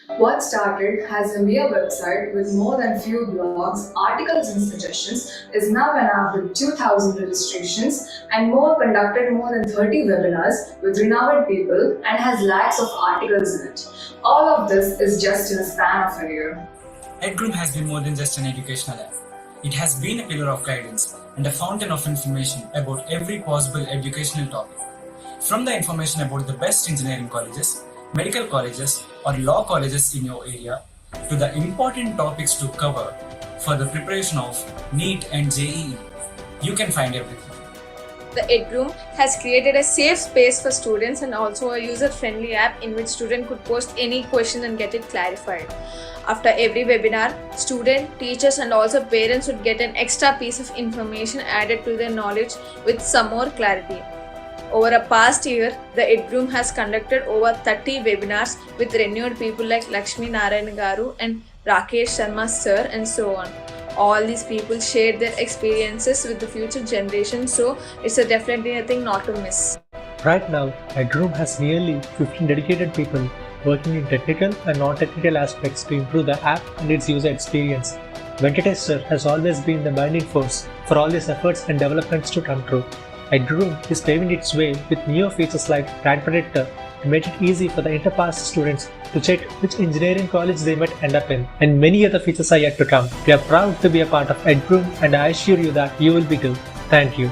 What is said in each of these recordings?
What started as a mere website with more than few blogs, articles, and suggestions is now an app with 2,000 registrations and conducted more than 30 webinars with renowned people and has lakhs of articles in it. All of this is just in a span of a year. EdGroom has been more than just an educational app. It has been a pillar of guidance and a fountain of information about every possible educational topic. From the information about the best engineering colleges, medical colleges, or law colleges in your area, to the important topics to cover for the preparation of NEET and JEE, you can find everything. The EdGroom has created a safe space for students and also a user-friendly app in which students could post any question and get it clarified. After every webinar, students, teachers and also parents would get an extra piece of information added to their knowledge with some more clarity. Over a past year, the EdGroom has conducted over 30 webinars with renowned people like Lakshmi Narayana Garu and Rakesh Sharma sir and so on. All these people shared their experiences with the future generation, so it's definitely a thing not to miss. Right now, EdGroom has nearly 15 dedicated people working in technical and non-technical aspects to improve the app and its user experience. Venkatesh sir has always been the binding force for all these efforts and developments to come true. EdGroom is paving its way with newer features like Rank Predictor to make it easy for the interpass students to check which engineering college they might end up in, and many other features are yet to come. We are proud to be a part of EdGroom and I assure you that you will be too. Thank you.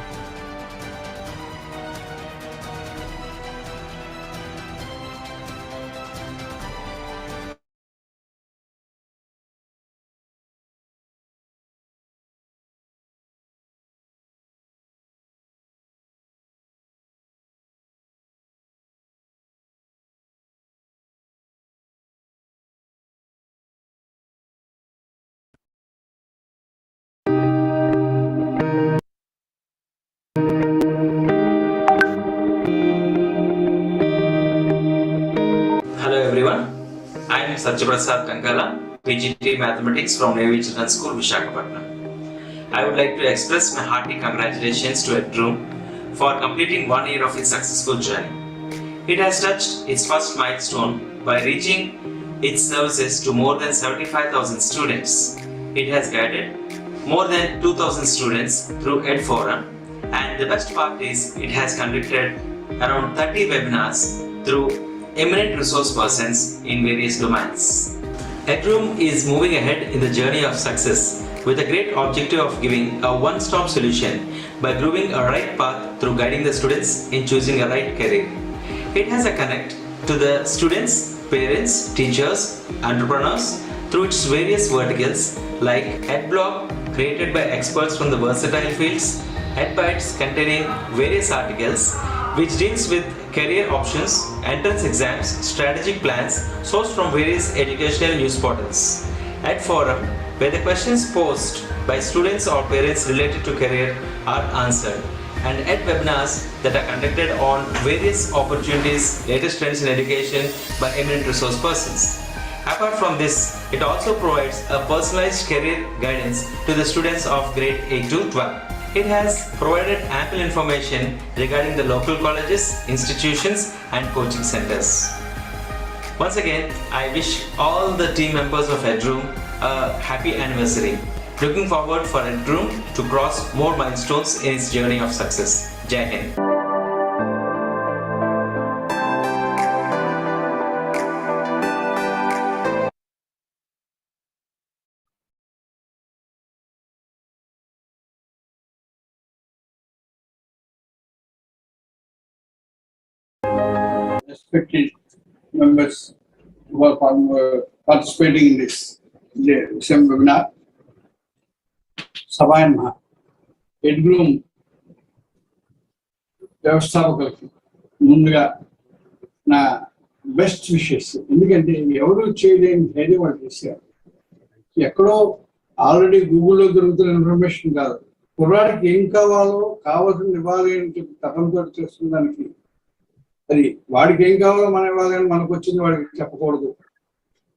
Hello everyone, I am Satyaprasad Kankala, PGT Mathematics from Navy Children's School, Visakhapatnam. I would like to express my hearty congratulations to EdGroom for completing 1 year of its successful journey. It has touched its first milestone by reaching its services to more than 75,000 students. It has guided more than 2,000 students through EdForum, and the best part is it has conducted around 30 webinars through eminent resource persons in various domains. EdGroom is moving ahead in the journey of success with a great objective of giving a one-stop solution by grooming a right path through guiding the students in choosing a right career. It has a connect to the students, parents, teachers, entrepreneurs through its various verticals like Adblock, created by experts from the versatile fields, EdBytes containing various articles which deals with career options, entrance exams, strategic plans sourced from various educational news portals. EdForum, where the questions posed by students or parents related to career are answered, and EdWebinars that are conducted on various opportunities, latest trends in education by eminent resource persons. Apart from this, it also provides a personalized career guidance to the students of grade 8 to 12. It has provided ample information regarding the local colleges, institutions and coaching centers. Once again, I wish all the team members of EdGroom a happy anniversary. Looking forward for EdGroom to cross more milestones in its journey of success. Jai Hind. Respected members who are participating in this same webinar. Sabha EdGroom వ్యవస్థాపకులకు ముందుగా నా best wishes. ఎందుకంటే ఎవరు చేయలేని ధైర్యం వాళ్ళు చేశారు. ఎక్కడో already గూగుల్లో దొరుకుతున్న ఇన్ఫర్మేషన్ కాదు, కుర్రాడికి ఏం కావాలో కావాల్సిన ఇవ్వాలి అని తపంతో చేస్తున్న దానికి అది వాడికి ఏం కావాలో మనం ఇవ్వాలి కానీ మనకు వచ్చింది వాడికి చెప్పకూడదు.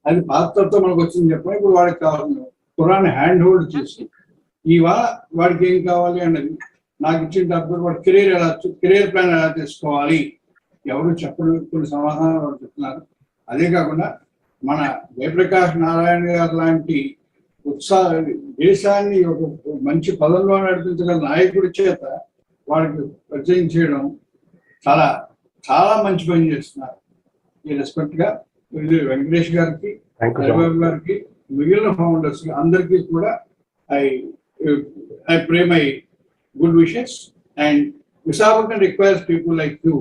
అది పాత్రతో మనకు వచ్చింది చెప్పడం. ఇప్పుడు వాడికి కావాలి కుర్రాన్ని హ్యాండ్ హోల్డ్ చేసి ఇవాళ వాడికి ఏం కావాలి అన్నది నాకు ఇచ్చిన డబ్బు వాడి కెరీర్ ప్లాన్ ఎలా తీసుకోవాలి ఎవరు చెప్పడం కొన్ని సమాధానాలు వాడు చెప్తున్నారు. అదే కాకుండా మన జయప్రకాష్ నారాయణ గారు లాంటి ఉత్సాహ దేశాన్ని ఒక మంచి పదంలో నడిపించిన నాయకుడి చేత వాళ్ళకి పరిచయం చేయడం చాలా చాలా మంచి పని చేస్తున్నారు. ఈ రెస్పెక్ట్ గా వెంకటేష్ గారికి, రవిబాబు గారికి, మిగిలిన ఫౌండర్స్ అందరికీ కూడా I pray my good wishes, and Visakhapatnam requires people like you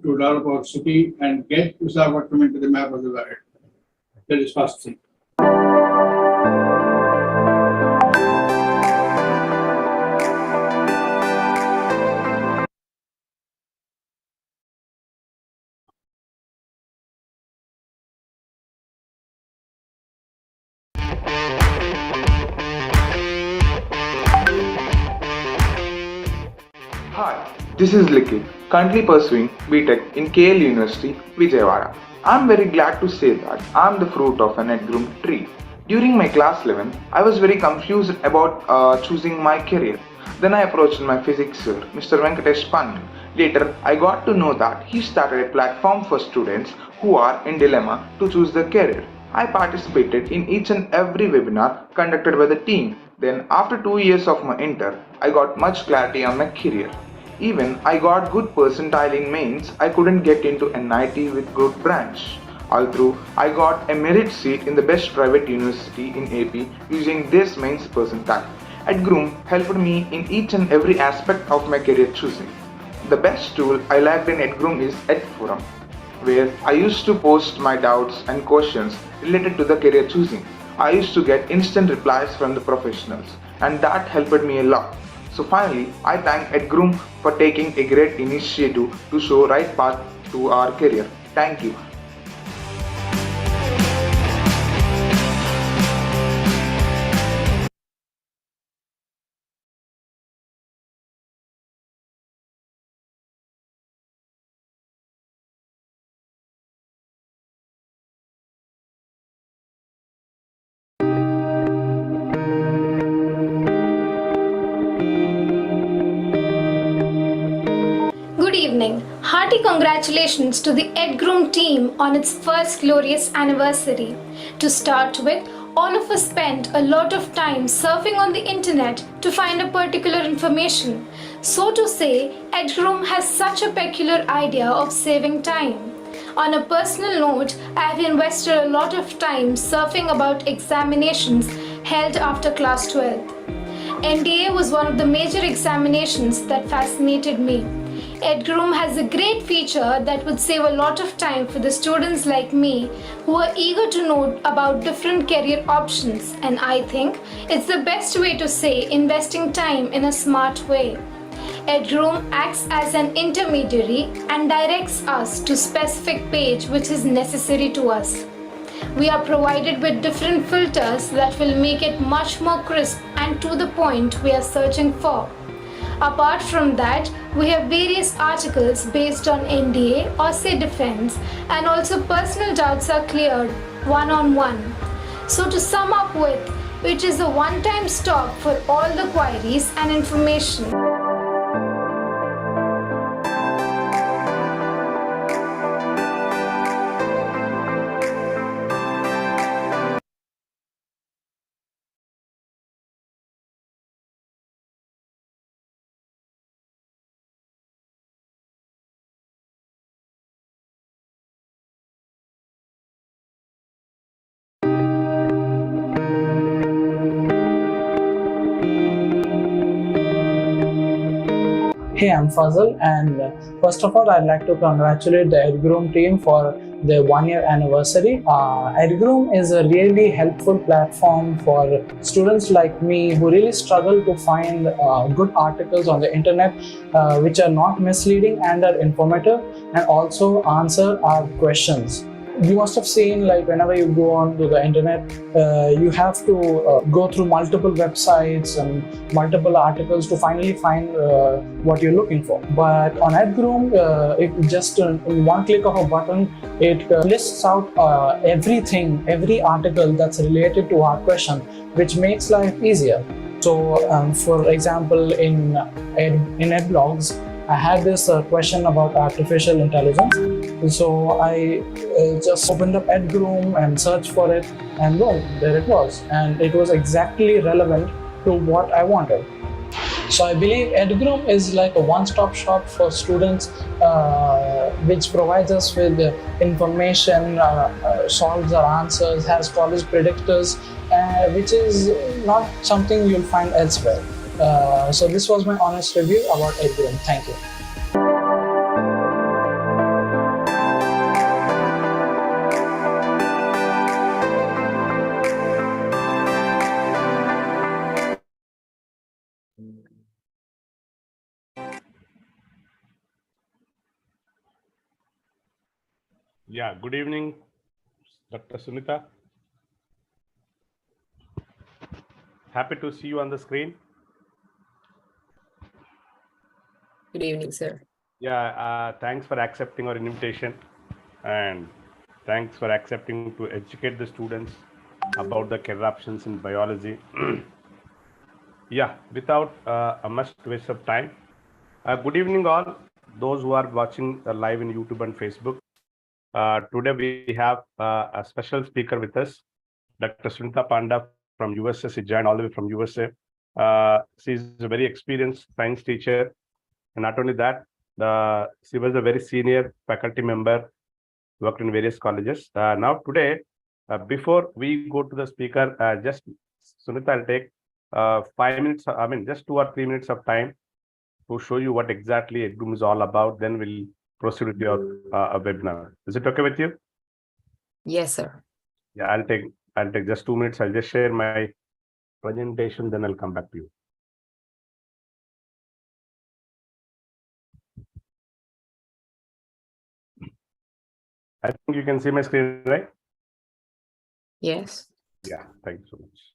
to develop our city and get Visakhapatnam into the map of the world. That is first thing. Hi, this is Likhi, currently pursuing BTech in KL University, Vijayawada. I'm very glad to say that I'm the fruit of an EdGroom tree. During my class 11, I was very confused about choosing my career. Then I approached my physics sir, Mr. Venkatesh Panda. Later, I got to know that he started a platform for students who are in dilemma to choose their career. I participated in each and every webinar conducted by the team. Then, after 2 years of my inter, I got much clarity on my career. Even I got good percentile in mains, I couldn't get into NIT with good branch. Although I got a merit seat in the best private university in AP using this mains percentile. EdGroom helped me in each and every aspect of my career choosing. The best tool I liked in EdGroom is EdForum, where I used to post my doubts and questions related to the career choosing. I used to get instant replies from the professionals, and that helped me a lot. So finally, I thank EdGroom for taking a great initiative to show right path to our career. Thank you. Good evening. Hearty congratulations to the EdGroom team on its first glorious anniversary. To start with, all of us spent a lot of time surfing on the internet to find a particular information. So to say, EdGroom has such a peculiar idea of saving time. On a personal note, I have invested a lot of time surfing about examinations held after class 12. NDA was one of the major examinations that fascinated me. EdGroom has a great feature that would save a lot of time for the students like me who are eager to know about different career options, and I think it's the best way to say investing time in a smart way. EdGroom acts as an intermediary and directs us to specific page which is necessary to us. We are provided with different filters that will make it much more crisp and to the point we are searching for. Apart from that, we have various articles based on NDA or say defense, and also personal doubts are cleared one-on-one. So to sum up with, it is a one-time stop for all the queries and information. Hey, I'm Fazal, and first of all, I'd like to congratulate the EdGroom team for their 1-year anniversary. EdGroom is a really helpful platform for students like me who really struggle to find good articles on the internet which are not misleading and are informative and also answer our questions. You must have seen, like, whenever you go on to the internet, you have to go through multiple websites and multiple articles to finally find what you're looking for. But on EdGroom, it just in one click of a button, it lists out everything, every article that's related to our question, which makes life easier. So, for example, in EdBlogs, I had this question about artificial intelligence. So I just opened up EdGroom and searched for it, and boom, there it was. And it was exactly relevant to what I wanted. So I believe EdGroom is like a one-stop shop for students, which provides us with information, solves our answers, has college predictors, which is not something you'll find elsewhere. So this was my honest review about EdGroom. Thank you. Yeah, good evening, Dr. Sunita. Happy to see you on the screen. Good evening, sir. Yeah, thanks for accepting our invitation, and thanks for accepting to educate the students about the career options in biology. Yeah, without a much waste of time. Good evening all those who are watching live in YouTube and Facebook. Today we have a special speaker with us, Dr. Sunita Panda from USA. She joined all the way from USA. She's a very experienced science teacher. And not only that, she was a very senior faculty member, worked in various colleges. Now today, before we go to the speaker, just Sunita, I'll take 5 minutes, just 2 or 3 minutes of time to show you what exactly EdGroom is all about. Then we'll proceed with your webinar. Is it okay with you? Yes, sir. Yeah, I'll take just 2 minutes. I'll just share my presentation, then I'll come back to you. I think you can see my screen, right? Yes. Yeah, thank you so much.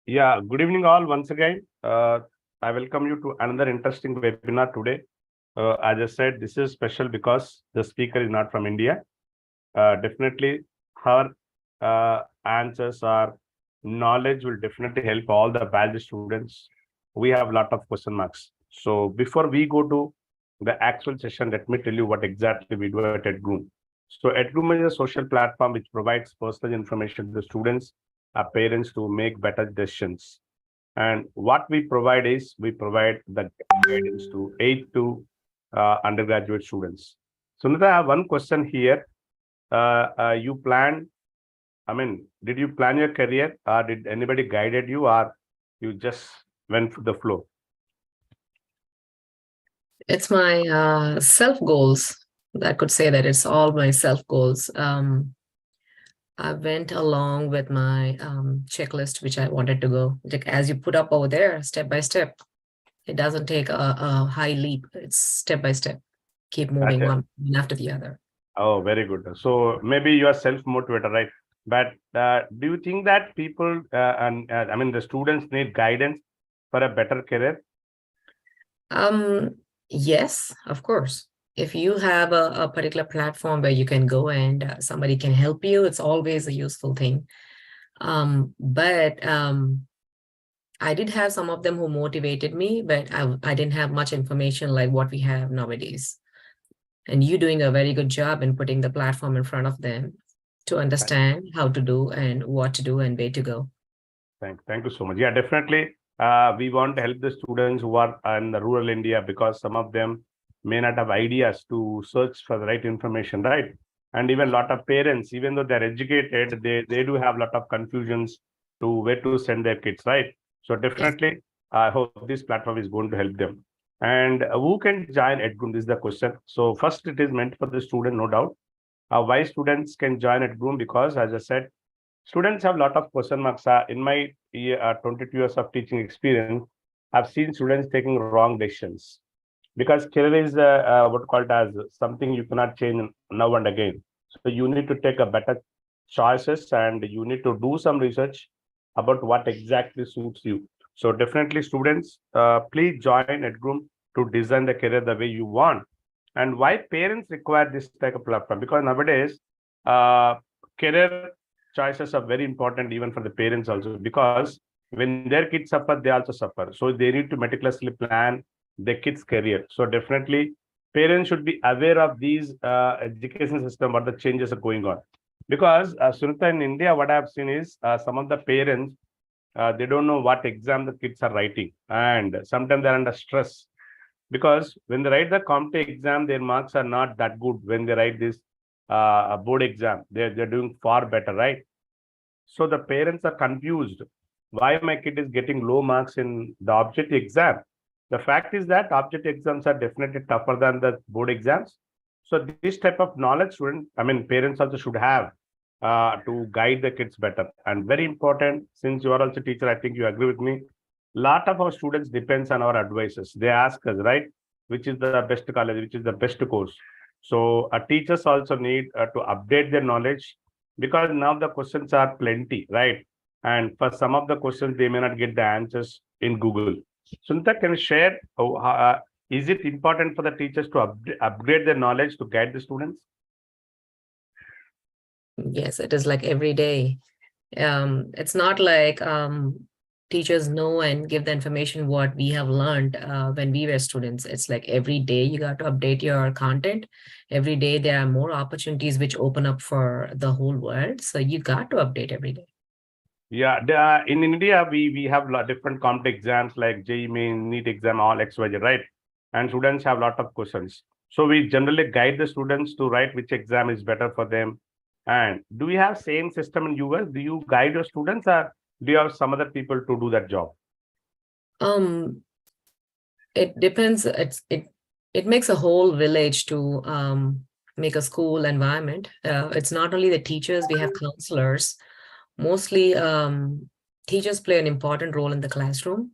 Yeah, good evening all once again. I welcome you to another interesting webinar today. As I said, this is special because the speaker is not from India. Definitely her answers or knowledge will definitely help all the biology students. We have a lot of question marks. So before we go to the actual session, let me tell you what exactly we do at EdGroom. So EdGroom is a social platform which provides personal information to the students, parents to make better decisions. And what we provide is we provide the guidance to 8 to undergraduate students. Sunita, I have one question here. You plan, did you plan your career, or did anybody guided you, or you just went with the flow? It's my self goals. I could say that it's all my self goals. I went along with my checklist, which I wanted to go. Like, as you put up over there, step by step. It doesn't take a high leap. It's step by step. Keep moving one after the other. Oh, very good. So maybe you are self-motivated, right? But do you think that people the students need guidance for a better career? Yes, of course. If you have a particular platform where you can go and somebody can help you, it's always a useful thing. But I did have some of them who motivated me, but I didn't have much information like what we have nowadays. And you doing a very good job in putting the platform in front of them to understand how to do and what to do and where to go. Thank you so much. Yeah, definitely. We want to help the students who are in the rural India, because some of them may not have ideas to search for the right information, right? And even a lot of parents, even though they're educated, they do have a lot of confusions to where to send their kids, right? So definitely, I hope this platform is going to help them. And who can join EdGroom? This is the question. So first, it is meant for the student, no doubt. Why students can join EdGroom? Because, as I said, students have a lot of question marks. In my 22 years of teaching experience, I've seen students taking wrong decisions, because career is what called as something you cannot change now and again. So you need to take a better choices, and you need to do some research about what exactly suits you. So definitely, students, please join EdGroom to design the career the way you want. And why parents require this type of platform? Because nowadays, career choices are very important even for the parents also, because when their kids suffer, they also suffer. So they need to meticulously plan their kids' career. So definitely, parents should be aware of these education system, what the changes are going on. Because Sunita, in India, what I've seen is some of the parents, they don't know what exam the kids are writing, and sometimes they're under stress, because when they write the competitive exam, their marks are not that good. When they write this board exam, they're doing far better, right? So the parents are confused. Why my kid is getting low marks in the objective exam? The fact is that objective exams are definitely tougher than the board exams. So this type of knowledge parents also should have to guide the kids better. And very important, since you are also a teacher, I think you agree with me. Lot of our students depends on our advices. They ask us, right, which is the best college, which is the best course. So teachers also need to update their knowledge, because now the questions are plenty, right? And for some of the questions, they may not get the answers in Google. Sunita, can you share, is it important for the teachers to upgrade their knowledge to guide the students? Yes, it is like every day. It's not like teachers know and give the information what we have learned when we were students. It's like every day you got to update your content. Every day there are more opportunities which open up for the whole world. So you got to update every day. Yeah, in India, we have different complex exams like JEE Main, NEET exam, all XYZ, right? And students have a lot of questions. So we generally guide the students to write which exam is better for them. And do we have same system in US? Do you guide your students, or do you have some other people to do that job? It depends. It makes a whole village to make a school environment. It's not only the teachers, we have counselors. Mostly teachers play an important role in the classroom,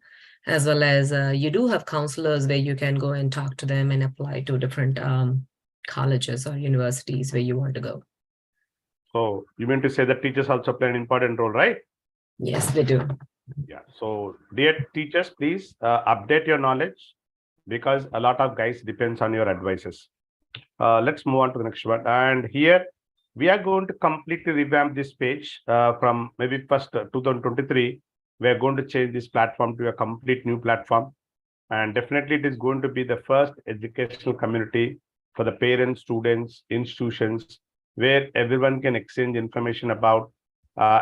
as well as you do have counselors where you can go and talk to them and apply to different colleges or universities where you want to go. So you mean to say that teachers also play an important role, right? Yes, they do. Yeah. So dear teachers, please update your knowledge, because a lot of guys depends on your advices. Let's move on to the next one. And here we are going to completely revamp this page from maybe first 2023. We are going to change this platform to a complete new platform. And definitely it is going to be the first educational community for the parents, students, institutions, where everyone can exchange information about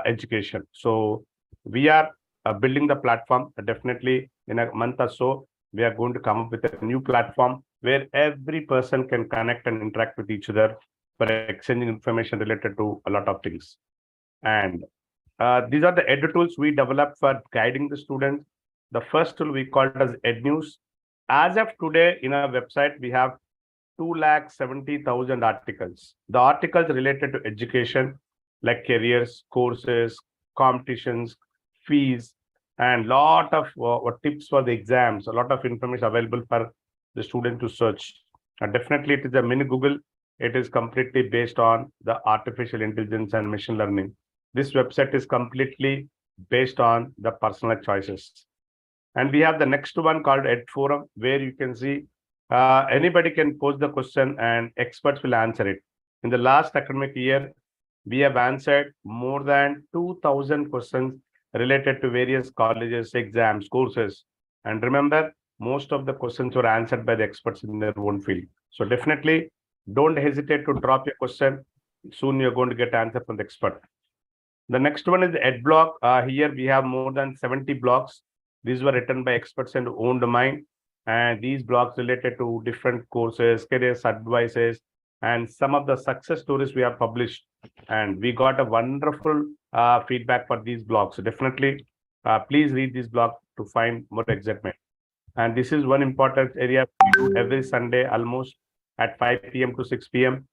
education. So we are building the platform. Definitely in a month or so, we are going to come up with a new platform where every person can connect and interact with each other for exchanging information related to a lot of things. And these are the edu tools we developed for guiding the students. The first tool we called as EdNews. As of today, in our website, we have 270,000 articles. The articles related to education, like careers, courses, competitions, fees, and lot of tips for the exams, a lot of information available for the student to search. And definitely it is a mini Google. It is completely based on the artificial intelligence and machine learning. This website is completely based on the personal choices. And we have the next one called Ed Forum, where you can see anybody can pose the question and experts will answer it. In the last academic year, we have answered more than 2,000 questions related to various colleges, exams, courses. And remember, most of the questions were answered by the experts in their own field. So definitely don't hesitate to drop your question. Soon you're going to get answer from the expert. The next one is the Adblock. Here we have more than 70 blogs. These were written by experts in own domain. And these blogs related to different courses, careers, advices, and some of the success stories we have published. And we got a wonderful feedback for these blogs. So definitely, please read this blog to find more excitement. And this is one important area we do every Sunday, almost at 5 p.m. to 6 p.m.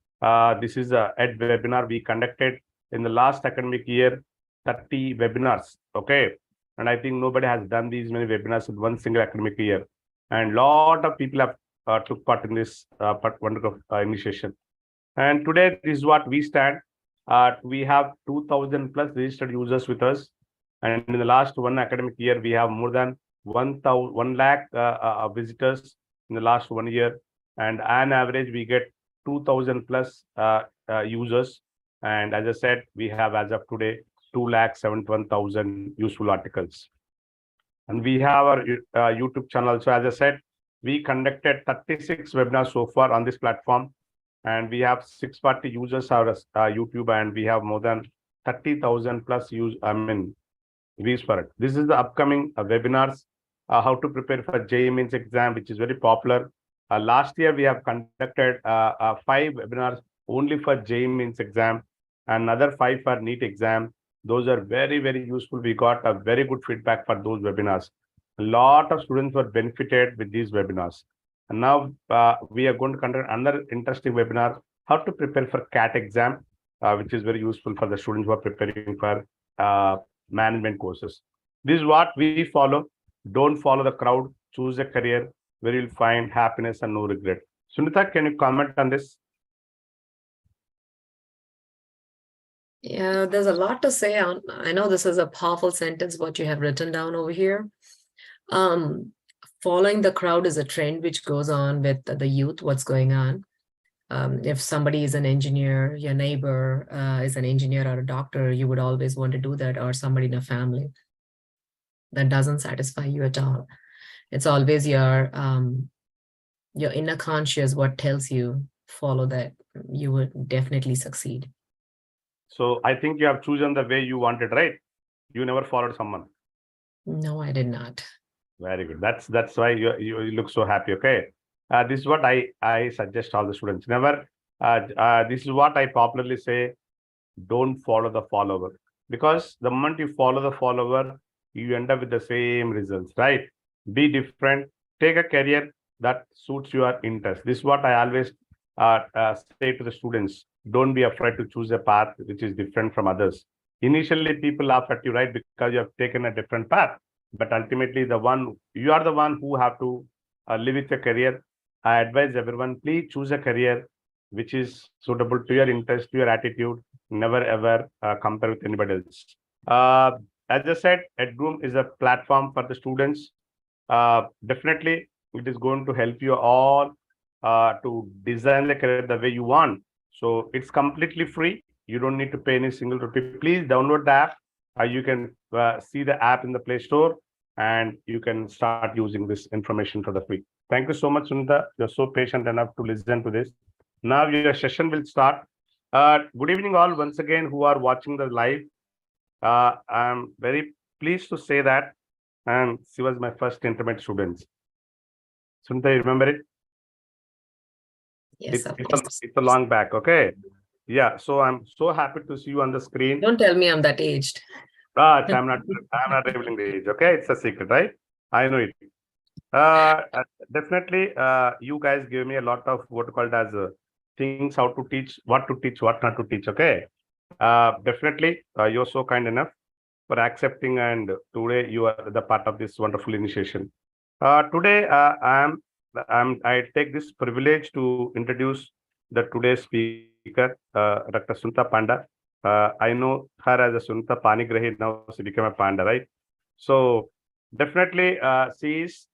This is a Ed webinar we conducted in the last academic year, 30 webinars. Okay. And I think nobody has done these many webinars in one single academic year. And lot of people have took part in this wonderful initiation. And today this is what we stand. We have 2,000 plus registered users with us. And in the last one academic year, we have more than 1 lakh visitors in the last 1 year. And on average, we get 2,000 plus users. And as I said, we have as of today, 2,71,000 useful articles. And we have our YouTube channel. So as I said, We conducted 36 webinars so far on this platform, and we have 640 users on YouTube, and we have more than 30,000 plus views for it. This is the upcoming webinars, how to prepare for JEE Mains exam, which is very popular. Last year, we have conducted 5 webinars only for JEE Mains exam, another 5 for NEET exam. Those are very, very useful. We got a very good feedback for those webinars. A lot of students were benefited with these webinars. And now we are going to conduct another interesting webinar, how to prepare for CAT exam, which is very useful for the students who are preparing for management courses. This is what we follow. Don't follow the crowd. Choose a career where you'll find happiness and no regret. Sunita, can you comment on this? Yeah, there's a lot to say on. I know this is a powerful sentence, what you have written down over here. Following the crowd is a trend which goes on with the youth, what's going on. If somebody is an engineer, your neighbor is an engineer or a doctor, you would always want to do that, or somebody in a family. That doesn't satisfy you at all. It's always your inner conscious what tells you follow that. You would definitely succeed. So I think you have chosen the way you wanted, right? You never followed someone. No, I did not. Very good. That's why you look so happy. Okay. This is what I suggest all the students. Never. This is what I popularly say. Don't follow the follower, because the moment you follow the follower, you end up with the same results, right? Be different. Take a career that suits your interest. This is what I always say to the students. Don't be afraid to choose a path which is different from others. Initially, people laugh at you, right? Because you have taken a different path. But ultimately, you are the one who have to live with your career. I advise everyone, please choose a career which is suitable to your interest, to your attitude. Never ever compare with anybody else. As I said, EdGroom is a platform for the students. Definitely, it is going to help you all to design the career the way you want. So it's completely free. You don't need to pay any single rupee. Please download the app. You can see the app in the Play Store, and you can start using this information for the free. Thank you so much, Sunita. You're so patient enough to listen to this. Now your session will start. Good evening, all, once again, who are watching the live. I'm very pleased to say that she was my first intermediate student. Sunita, you remember it? Yes, it's a long back, okay? Yeah, so I'm so happy to see you on the screen. Don't tell me I'm that aged. I'm not revealing the age, okay? It's a secret, right? I know it. Definitely, you guys give me a lot of what called as things, how to teach, what not to teach, okay? Definitely, you're so kind enough for accepting, and today you are the part of this wonderful initiation. Today, I take this privilege to introduce the today's speaker, Dr. Sunita Panda. I know her as a Sunita Panigrahi, now she became a Panda, right? So definitely, she is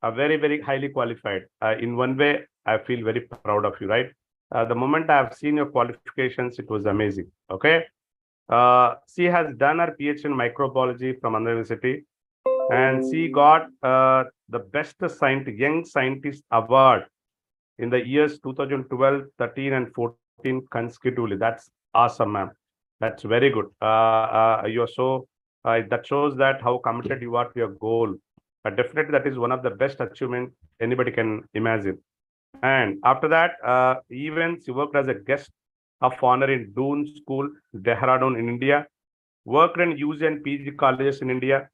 a very, very highly qualified. In one way, I feel very proud of you, right? The moment I have seen your qualifications, it was amazing, okay? She has done her PhD in microbiology from Andhra University, and she got the best young scientist award in the years 2012, 13, and 14 consecutively. That's awesome, ma'am. That's very good. You're so that shows that how committed you are to your goal. Definitely, that is one of the best achievements anybody can imagine. And after that, even she worked as a guest of honor in Doon School, Dehradun in India, worked in UG and PG colleges in India,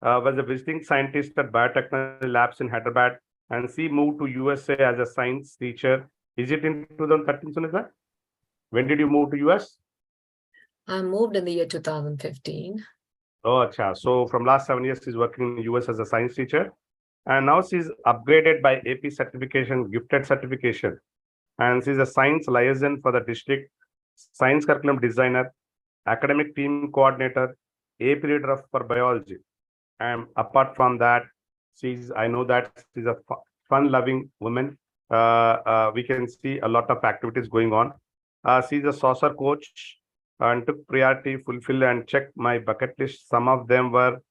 was a visiting scientist at biotechnology labs in Hyderabad, and she moved to USA as a science teacher. Is it in 2013, Sunita? When did you move to US? I moved in the year 2015. Oh, acha. So from last 7 years, she's working in the US as a science teacher. And now she's upgraded by AP certification, gifted certification. And she's a science liaison for the district, science curriculum designer, academic team coordinator, AP reader for biology. And apart from that, I know that she's a fun-loving woman. We can see a lot of activities going on. She's a saucer coach and took priority, fulfill and check my bucket list. Some of them were,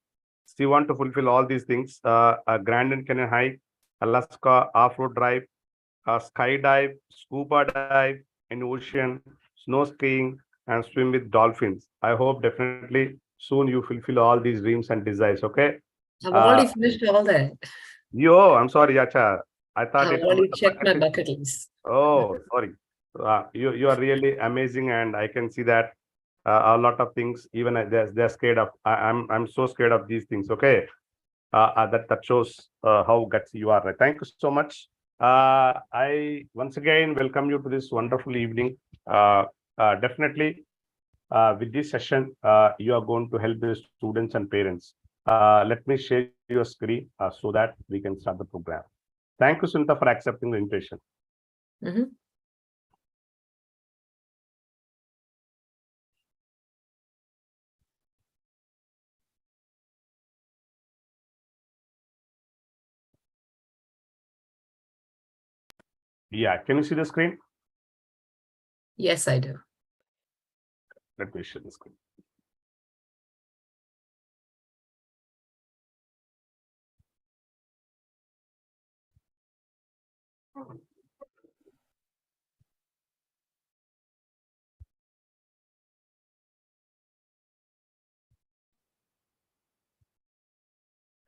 she want to fulfill all these things. A Grand and Canyon High, Alaska off-road drive, skydive, scuba dive in ocean, snow skiing, and swim with dolphins. I hope definitely soon you fulfill all these dreams and desires. Okay. I've Uh, already finished all that. I'm sorry, Yacha. I thought I've it was already the checked my bucket list. bucket list. Oh, sorry. You are really amazing, and I can see that a lot of things. Even they're scared of. I'm so scared of these things. Okay, that shows how gutsy you are. Right? Thank you so much. I once again welcome you to this wonderful evening. Definitely, with this session, you are going to help the students and parents. Let me share your screen so that we can start the program. Thank you, Sunita, for accepting the invitation. Mhm. Yeah, can you see the screen? Yes, I do. Let me share the screen.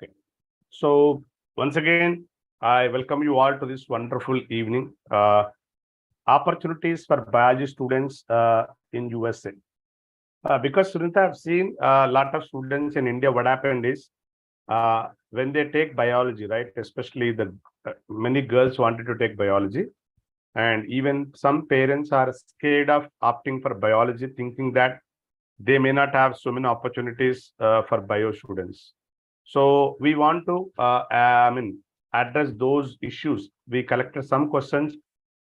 Okay. So once again, I welcome you all to this wonderful evening. Opportunities for biology students in USA. Because students have seen a lot of students in India, what happened is when they take biology, right? Especially the many girls wanted to take biology, and even some parents are scared of opting for biology, thinking that they may not have so many opportunities for bio students. So we want to, address those issues. We collected some questions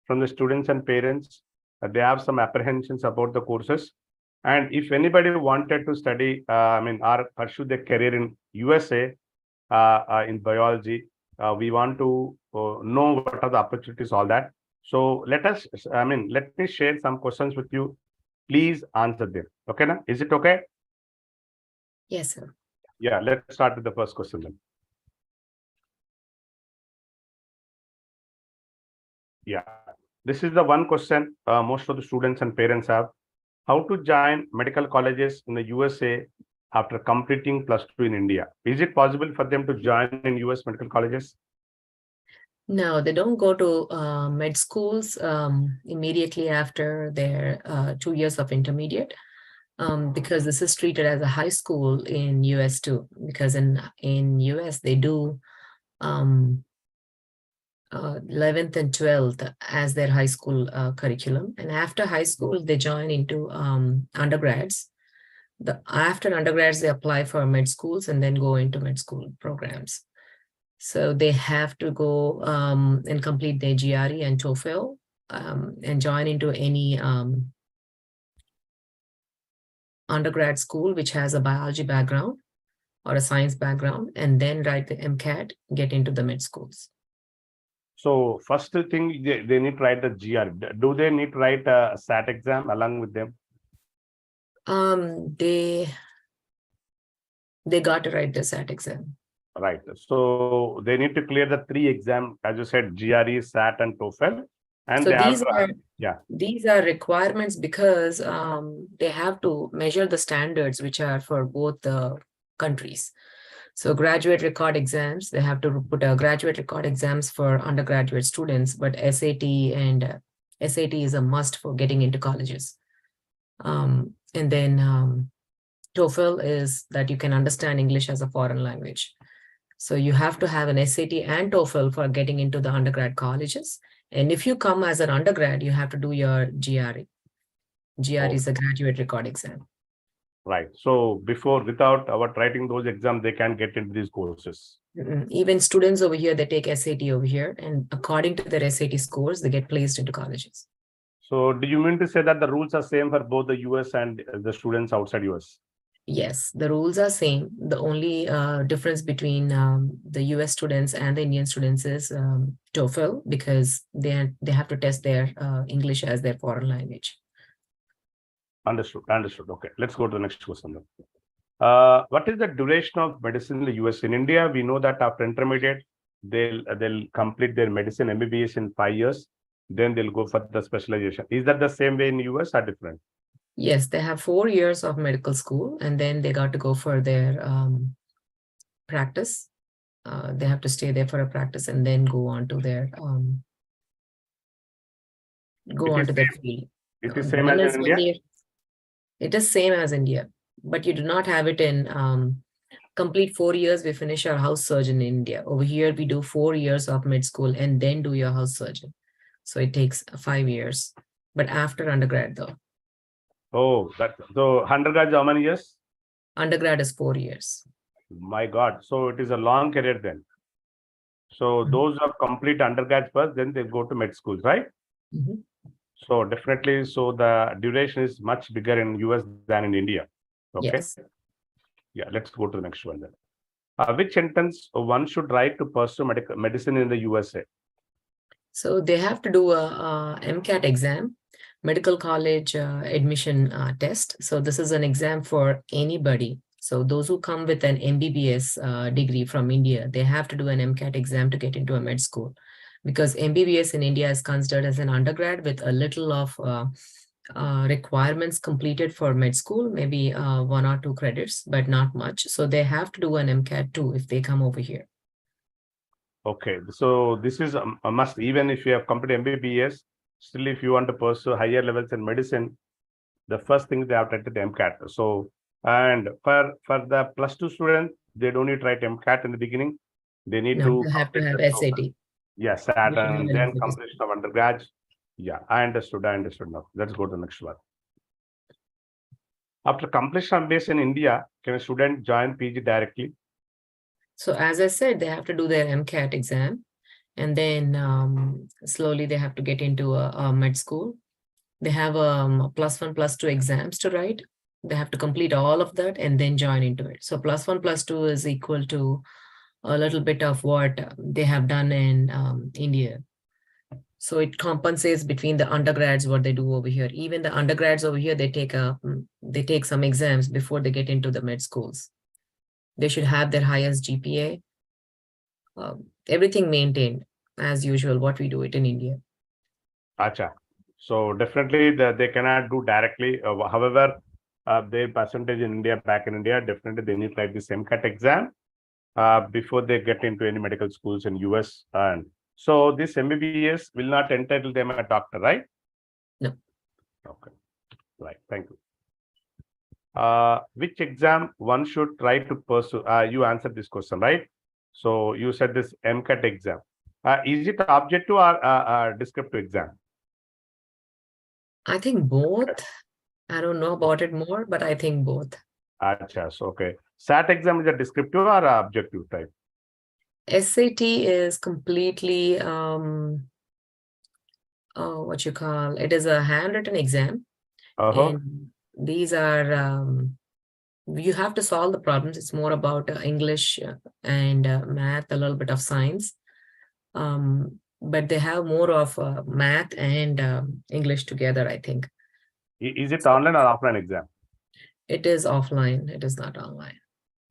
from the students and parents. They have some apprehensions about the courses. And if anybody wanted to study, or pursue their career in USA in biology, we want to know what are the opportunities, all that. So let me share some questions with you. Please answer them. Okay, na? Is it okay? Yes, sir. Yeah, let's start with the first question then. Yeah, this is the one question most of the students and parents have. How to join medical colleges in the USA after completing +2 in India? Is it possible for them to join in US medical colleges? No, they don't go to med schools immediately after their 2 years of intermediate, because this is treated as a high school in US too. Because in US they do 11th and 12th as their high school curriculum, and after high school they join into undergrads. After undergrads they apply for med schools and then go into med school programs. So they have to go and complete their GRE and TOEFL and join into any undergrad school which has a biology background or a science background, and then write the MCAT, get into the med schools. So first thing, they need to write the GR. Do they need to write a SAT exam along with them? They got to write the SAT exam. Right. So they need to clear the 3 exam, as you said, GRE, SAT, and TOEFL. And So they these have are these are requirements because they have to measure the standards which are for both the countries. So graduate record exams, they have to put a graduate record exams for undergraduate students, but SAT is a must for getting into colleges. And then TOEFL is that you can understand English as a foreign language. So you have to have an SAT and TOEFL for getting into the undergrad colleges. And if you come as an undergrad, you have to do your GRE. GRE is a graduate record exam. Right. So without writing those exams, they can get into these courses. Even students over here, they take SAT over here, and according to their SAT scores, they get placed into colleges. So do you mean to say that the rules are same for both the US and the students outside US? Yes, the rules are same. The only difference between the US students and the Indian students is TOEFL, because they have to test their English as their foreign language. Understood. Okay, let's go to the next question then. What is the duration of medicine in the US? In India, we know that after intermediate, they'll complete their medicine MBBS in 5 years. Then they'll go for the specialization. Is that the same way in US or different? Yes, they have 4 years of medical school, and then they got to go for their practice. They have to stay there for a practice and then go on to their field. It is same One as is in 1 India? year. It is same as India, but you do not have it in complete 4 years. We finish our house surgeon in India. Over here, we do 4 years of med school and then do your house surgeon. So it takes 5 years, but after undergrad though. Oh, so undergrad how many years? Undergrad is 4 years. My God. So it is a long career then. So those are complete undergrad first, then they go to med schools, right? So definitely, so the duration is much bigger in US than in India. Okay. Yes. Yeah, let's go to the next one then. Which entrance one should write to pursue medicine in the USA? So they have to do a MCAT exam, medical college admission test. So this is an exam for anybody. So those who come with an MBBS degree from India, they have to do an MCAT exam to get into a med school, because MBBS in India is considered as an undergrad with a little of requirements completed for med school, maybe 1 or 2 credits, but not much. So they have to do an MCAT too if they come over here. Okay, so this is a must. Even if you have completed MBBS, still if you want to pursue higher levels in medicine, the first thing they have to take the MCAT. So, and for the +2 students, they don't need to write MCAT in the beginning. They need No, you have to have SAT. Yes, SAT, and then completion of undergrad. Yeah, I understood now. Let's go to the next one. After completion of base in India, can a student join PG directly? So as I said, they have to do their MCAT exam, and then slowly they have to get into a med school. They have +1, +2 exams to write. They have to complete all of that and then join into it. So +1, +2 is equal to a little bit of what they have done in India. So it compensates between the undergrads, what they do over here. Even the undergrads over here, they take some exams before they get into the med schools. They should have their highest GPA. Everything maintained as usual, what we do it in India. Acha. So definitely they cannot do directly. However, their percentage in India, back in India, definitely they need to write this MCAT exam before they get into any medical schools in US. And so this MBBS will not entitle them a doctor, right? No. Okay. Right. Thank you. Which exam one should try to pursue? You answered this question, right? So you said this MCAT exam. Is it objective or descriptive exam? I think both. I don't know about it more, but I think both. Achha, so okay. SAT exam is a descriptive or objective type? SAT is completely what you call it, is a handwritten exam. And these are you have to solve the problems. It's more about English and math, a little bit of science, but they have more of math and English together, I think. Is it online or offline exam? It is offline. It is not online.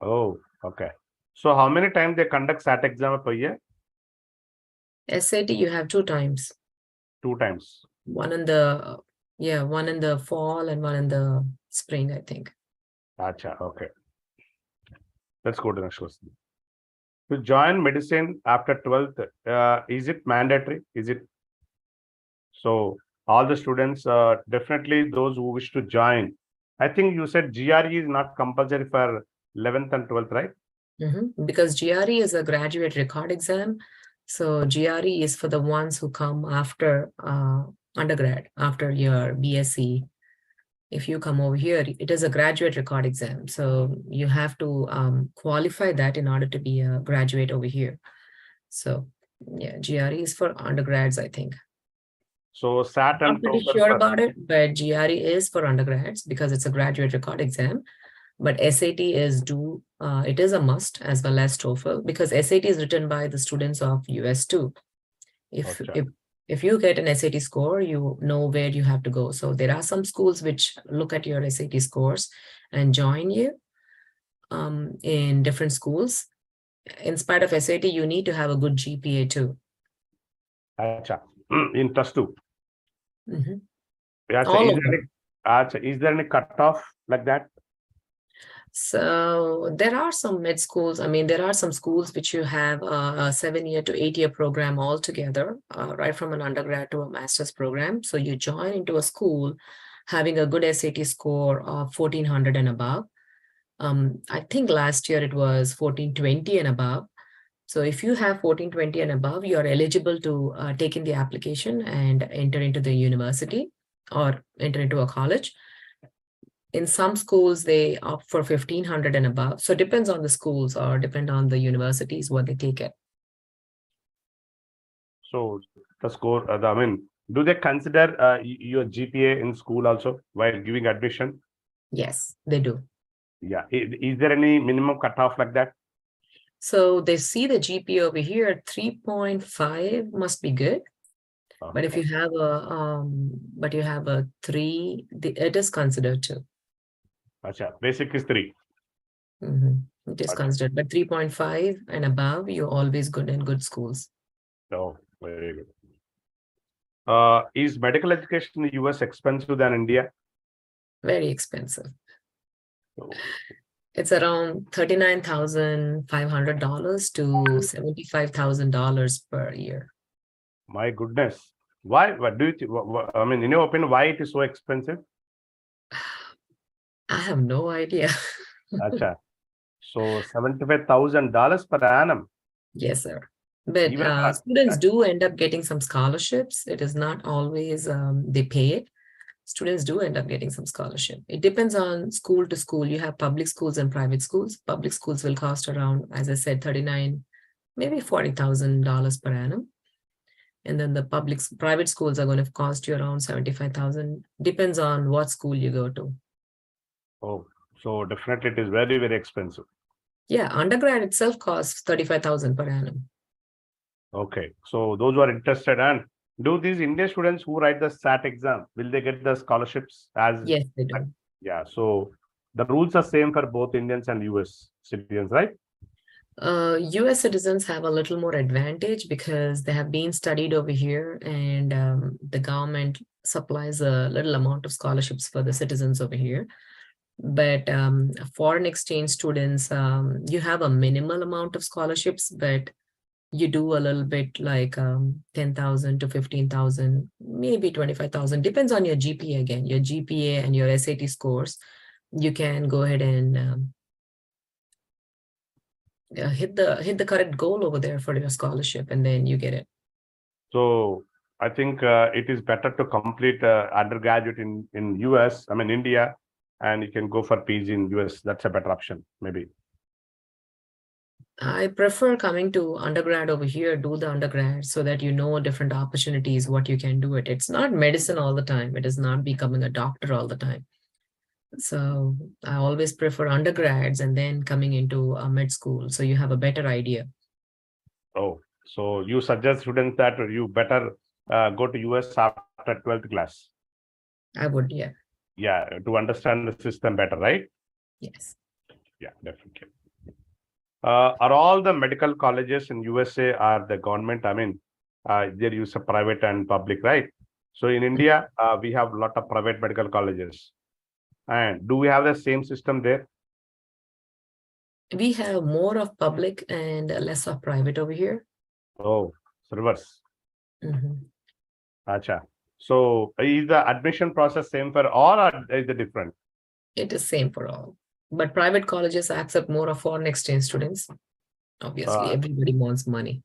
Oh, okay. So how many times they conduct SAT exam per year? SAT you have 2 times. 2 times. One in the fall and one in the spring, I think. Acha, okay. Let's go to the next question. To join medicine after 12th, is it mandatory? Is it? So all the students, definitely those who wish to join. I think you said GRE is not compulsory for 11th and 12th, right? Because GRE is a graduate record exam. So GRE is for the ones who come after undergrad, after your BSc. If you come over here, it is a graduate record exam. So you have to qualify that in order to be a graduate over here. So yeah, GRE is for undergrads, I think. So SAT and I'm pretty sure about it, but GRE is for undergrads because it's a graduate record exam. But SAT is it is a must, as well as TOEFL, because SAT is written by the students of US too. If you get an SAT score, you know where you have to go. So there are some schools which look at your SAT scores and join you in different schools. in spite of SAT, you need to have a good GPA too. Acha. In plus 2. Mhm. Yeah, so All is of there them. is there any cutoff like that? So there are some med schools. I mean, there are some schools which you have a 7-year to 8-year program altogether, right from an undergrad to a master's program. So you join into a school having a good SAT score of 1400 and above. I think last year it was 1420 and above. So if you have 1420 and above, you are eligible to take in the application and enter into the university or enter into a college. In some schools, they opt for 1500 and above. So it depends on the schools or depend on the universities what they take it. So the score, I mean, do they consider your GPA in school also while giving admission? Yes, they do. Yeah. Is there any minimum cutoff like that? So they see the GPA over here, 3.5 must be good. Okay. But if you have a 3, it is considered too. Acha, basic is 3. It is considered, but 3.5 and above, you're always good in good schools. Oh, very good. Is medical education in the US expensive than India? Very expensive. So, It's around $39,500 to $75,000 per year. my goodness. Why? What do you? I mean, in your opinion, why it is so expensive? I have no idea. Acha. So $75,000 per annum. Yes, sir. But Even for students do end up getting some scholarships. It is not always they pay it. Students do end up getting some scholarship. It depends on school to school. You have public schools and private schools. Public schools will cost around, as I said, 39, maybe $40,000 per annum. And then the private schools are going to cost you around 75,000. Depends on what school you go to. Oh, so definitely it is very, very expensive. Yeah, undergrad itself costs 35,000 per annum. Okay, so those who are interested, and do these Indian students who write the SAT exam, will they get the scholarships as? Yes, they do. Yeah, so the rules are same for both Indians and US citizens, right? US citizens have a little more advantage because they have been studied over here, and the government supplies a little amount of scholarships for the citizens over here. But foreign exchange students, you have a minimal amount of scholarships, but you do a little bit like 10,000 to 15,000, maybe 25,000, depends on your GPA again, your GPA and your SAT scores. You can go ahead and hit the correct goal over there for your scholarship, and then you get it. So I think it is better to complete undergraduate in US, I mean India, and you can go for PG in US. That's a better option, maybe. I prefer coming to undergrad over here, do the undergrad so that you know different opportunities, what you can do it. It's not medicine all the time. It is not becoming a doctor all the time. So I always prefer undergrads and then coming into a med school. So you have a better idea. Oh, so you suggest students that you better go to US after 12th class. I would, yeah. Yeah, to understand the system better, right? Yes. Yeah, definitely. Are all the medical colleges in USA are the government? I mean, they use a private and public, right? So in India, we have a lot of private medical colleges. And do we have the same system there? We have more of public and less of private over here. Oh, it's reverse. Mm-hmm. So is the admission process same for all, or is it different? It is same for all. But private colleges accept more of foreign exchange students. Obviously, everybody wants money.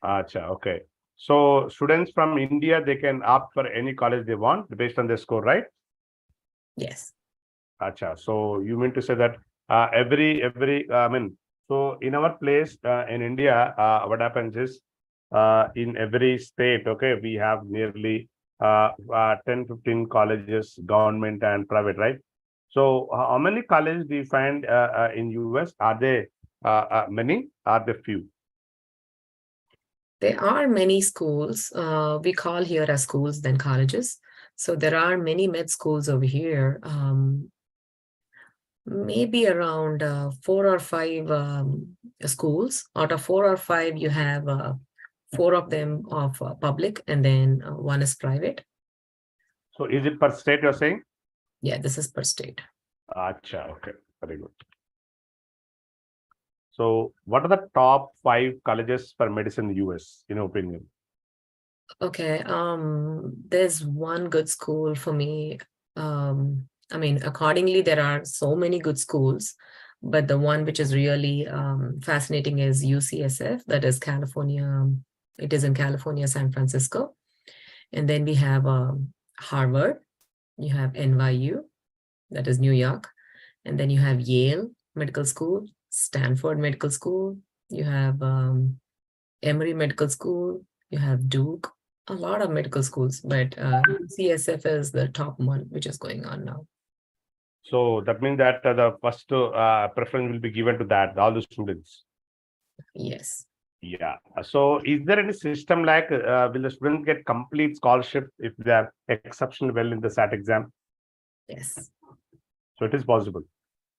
Okay. So students from India, they can opt for any college they want based on their score, right? Yes. So you mean to say that I mean, so in our place in India, what happens is in every state, okay, we have nearly 10-15 colleges, government and private, right? So how many colleges do you find in US? Are they many? Are they few? There are many schools. We call here as schools than colleges. So there are many med schools over here. maybe around 4 or 5 schools. Out of 4 or 5, you have 4 of them of public, and then 1 is private. So is it per state you're saying? Yeah, this is per state. Acha, okay, very good. So what are the top 5 colleges for medicine in the US, in your opinion? Okay, there's one good school for me. I mean, accordingly, there are so many good schools, but the one which is really fascinating is UCSF, that is California. It is in California, San Francisco. And then we have Harvard, you have NYU, that is New York. And then you have Yale Medical School, Stanford Medical School, you have Emory Medical School, you have Duke, a lot of medical schools, but CSF is the top one, which is going on now. So that means that the first preference will be given to that, all the students. Yes. Yeah. So is there any system like, will the students get complete scholarship if they are exceptionally well in the SAT exam? Yes. So it is possible.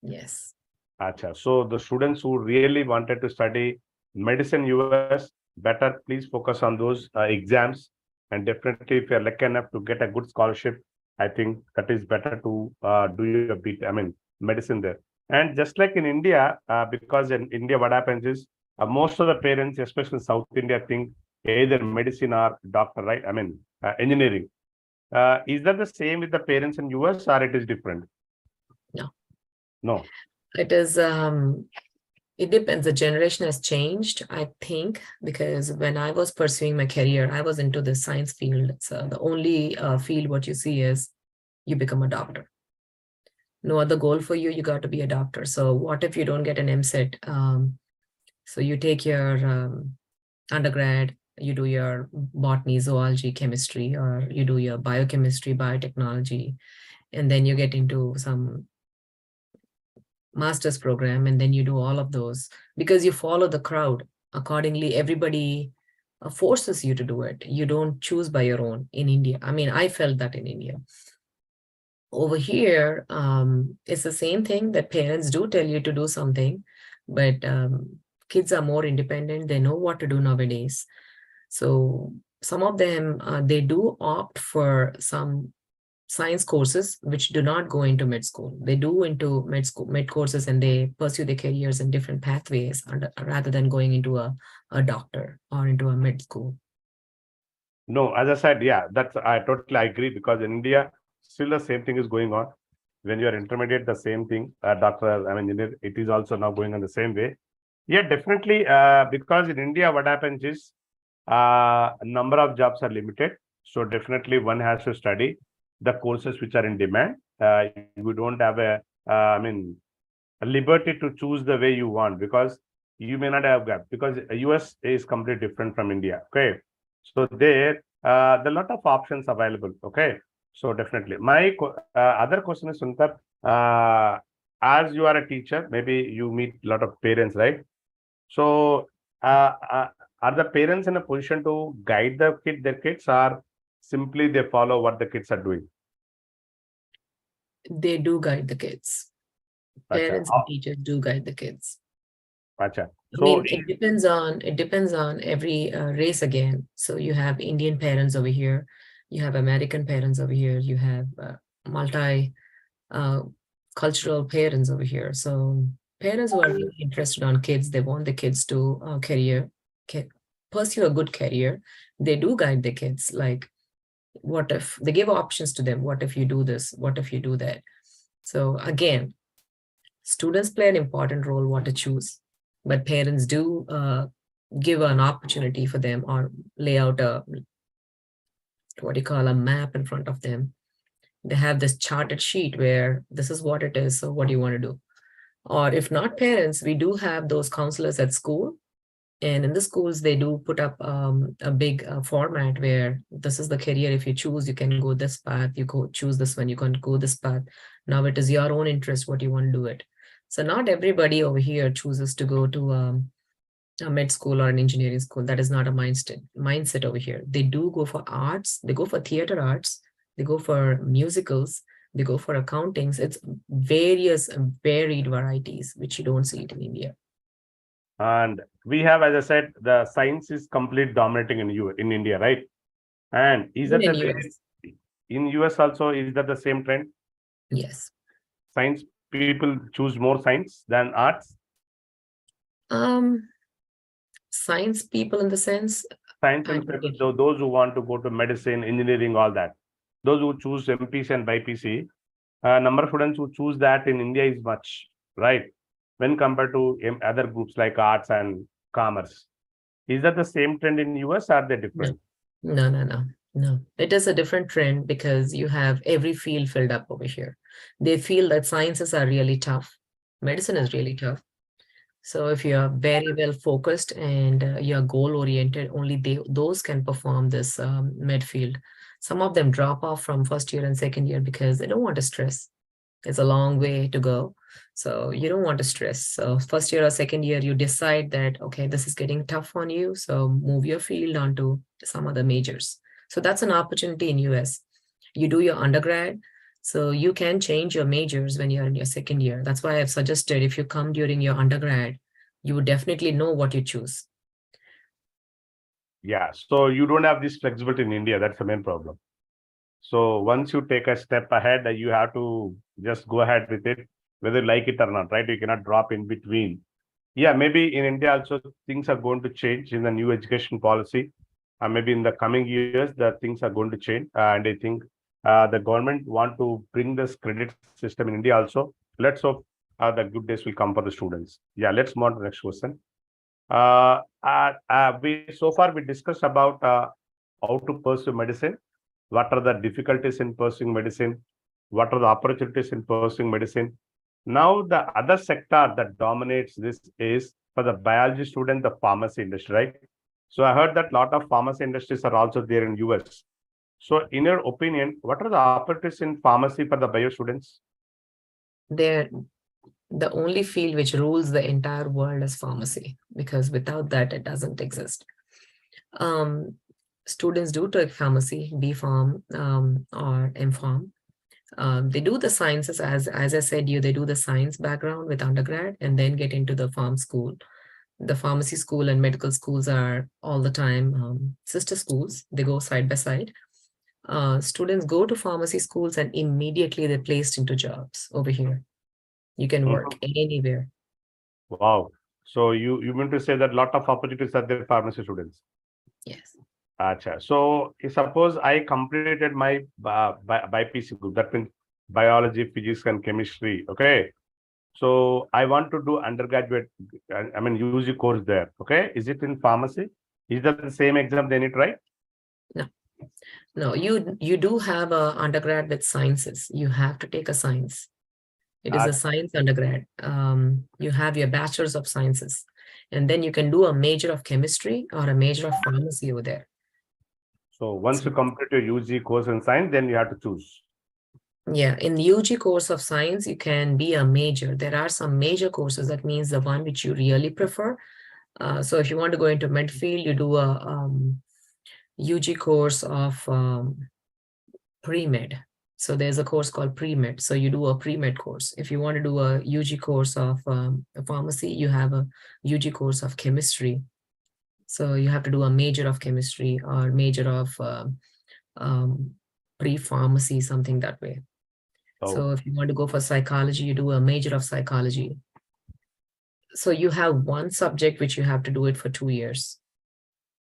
Yes. Acha. So the students who really wanted to study medicine US, better please focus on those exams. And definitely if you're lucky enough to get a good scholarship, I think that is better to do your medicine there. And just like in India, because in India, what happens is most of the parents, especially in South India, think either medicine or doctor, right? Engineering. Is that the same with the parents in US or it is different? No. No. It is, it depends. The generation has changed, I think, because when I was pursuing my career, I was into the science field. So the only field what you see is you become a doctor. No other goal for you, you got to be a doctor. So what if you don't get an MCAT? So you take your undergrad, you do your botany, zoology, chemistry, or you do your biochemistry, biotechnology, and then you get into some master's program, and then you do all of those because you follow the crowd. Accordingly, everybody forces you to do it. You don't choose by your own in India. I mean, I felt that in India. Over here, it's the same thing that parents do tell you to do something, but kids are more independent. They know what to do nowadays. So some of them, they do opt for some science courses which do not go into med school. They do into med courses, and they pursue their careers in different pathways rather than going into a doctor or into a med school. No, as I said, yeah, I totally agree, because in India, still the same thing is going on. When you are intermediate, the same thing, doctor, engineer, it is also now going on the same way. Yeah, definitely, because in India, what happens is, number of jobs are limited. So definitely one has to study the courses which are in demand. You don't have a liberty to choose the way you want, because you may not have gap, because US is completely different from India. Okay. So there are a lot of options available. Okay. So definitely. My other question is, Sunita, as you are a teacher, maybe you meet a lot of parents, right? So are the parents in a position to guide their kids, or simply they follow what the kids are doing? They do guide the kids. Parents and teachers do guide the kids. Acha. So it depends on every race again. So you have Indian parents over here, you have American parents over here, you have multi cultural parents over here. So parents who are really interested on kids, they want the kids to pursue a good career. They do guide the kids, like, what if they give options to them? What if you do this? What if you do that? So again, students play an important role what to choose, but parents do give an opportunity for them, or lay out a map in front of them. They have this charted sheet where this is what it is. So what do you want to do? Or if not parents, we do have those counselors at school. And in the schools, they do put up a big format where this is the career. If you choose, you can go this path. You choose this one, you can go this path. Now it is your own interest what you want to do it. So not everybody over here chooses to go to a med school or an engineering school. That is not a mindset over here. They do go for arts. They go for theater arts. They go for musicals. they go for accountings. It's various varied varieties, which you don't see it in India. And we have, as I said, the science is complete dominating in India, right? And is that Even the in way US. in US also? Is that the same trend? Yes. Science people choose more science than arts. Science people in the sense. Science and people, those who want to go to medicine, engineering, all that. Those who choose MPC and BPC, number of students who choose that in India is much, right? When compared to other groups like arts and commerce. Is that the same trend in US or are they different? No. It is a different trend because you have every field filled up over here. They feel that sciences are really tough. Medicine is really tough. So if you are very well focused and you're goal oriented, only those can perform this med field. Some of them drop off from first year and second year because they don't want to stress. It's a long way to go. So you don't want to stress. So first year or second year, you decide that, okay, this is getting tough on you. So move your field onto some other majors. So that's an opportunity in US. You do your undergrad. So you can change your majors when you're in your second year. That's why I've suggested if you come during your undergrad, you would definitely know what you choose. Yeah, so you don't have this flexibility in India. That's the main problem. So once you take a step ahead, you have to just go ahead with it, whether you like it or not, right? You cannot drop in between. Yeah, maybe in India also things are going to change in the new education policy. Maybe in the coming years, the things are going to change. And I think the government want to bring this credit system in India also. Let's hope the good days will come for the students. Yeah, let's move on to the next question. So far we discussed about how to pursue medicine. What are the difficulties in pursuing medicine? What are the opportunities in pursuing medicine? Now, the other sector that dominates this is for the biology student, the pharmacy industry, right? So I heard that a lot of pharmacy industries are also there in US. So in your opinion, what are the opportunities in pharmacy for the bio students? They're the only field which rules the entire world is pharmacy, because without that, it doesn't exist. Students do take pharmacy, B.Pharm or M.Pharm. They do the sciences, as I said, they do the science background with undergrad and then get into the pharm school. The pharmacy school and medical schools are all the time sister schools. They go side by side. Students go to pharmacy schools and immediately they're placed into jobs over here. You can work anywhere. Wow. So you mean to say that a lot of opportunities are there for pharmacy students? Yes. Achha. So suppose I completed my BPC group, that means biology, physics, and chemistry. Okay. So I want to do undergraduate, UG course there. Okay. Is it in pharmacy? Is that the same exam they need to write? No, you do have a undergrad with sciences. You have to take a science. It is a science undergrad. You have your bachelor's of sciences, and then you can do a major of chemistry or a major of pharmacy over there. So once you complete your UG course in science, then you have to choose. Yeah, in the UG course of science, you can be a major. There are some major courses. That means the one which you really prefer. So if you want to go into med field, you do a UG course of pre-med. So there's a course called pre-med. So you do a pre-med course. If you want to do a UG course of pharmacy, you have a UG course of chemistry. So you have to do a major of chemistry or major of pre-pharmacy, something that way. Oh. So if you want to go for psychology, you do a major of psychology. So you have one subject which you have to do it for 2 years.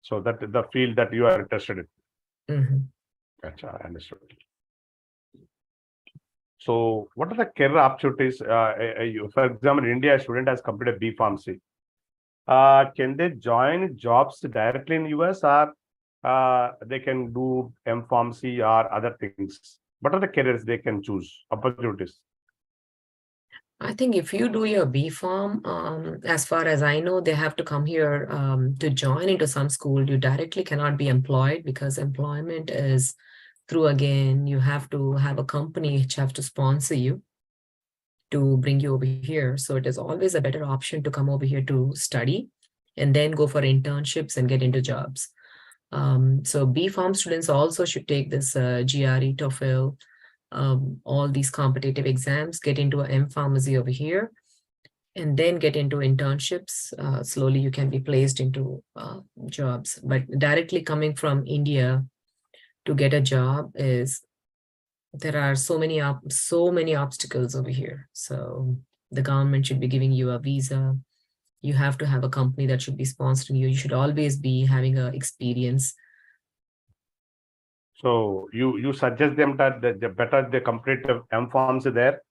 So that the field that you are interested in. Mm-hmm. Gotcha, I understood. So what are the career opportunities? For example, in India, a student has completed B.Pharmacy. Can they join jobs directly in US, or they can do M.Pharmacy or other things? What are the careers they can choose, opportunities? I think if you do your B.Pharm, as far as I know, they have to come here to join into some school. You directly cannot be employed because employment is through, again, you have to have a company which have to sponsor you to bring you over here. So it is always a better option to come over here to study and then go for internships and get into jobs. So B.Pharm students also should take this GRE, TOEFL, all these competitive exams, get into a M pharmacy over here, and then get into internships. Slowly you can be placed into jobs. But directly coming from India to get a job there are so many obstacles over here. So the government should be giving you a visa. You have to have a company that should be sponsoring you. You should always be having a experience. So you suggest them that the better they complete the M forms there,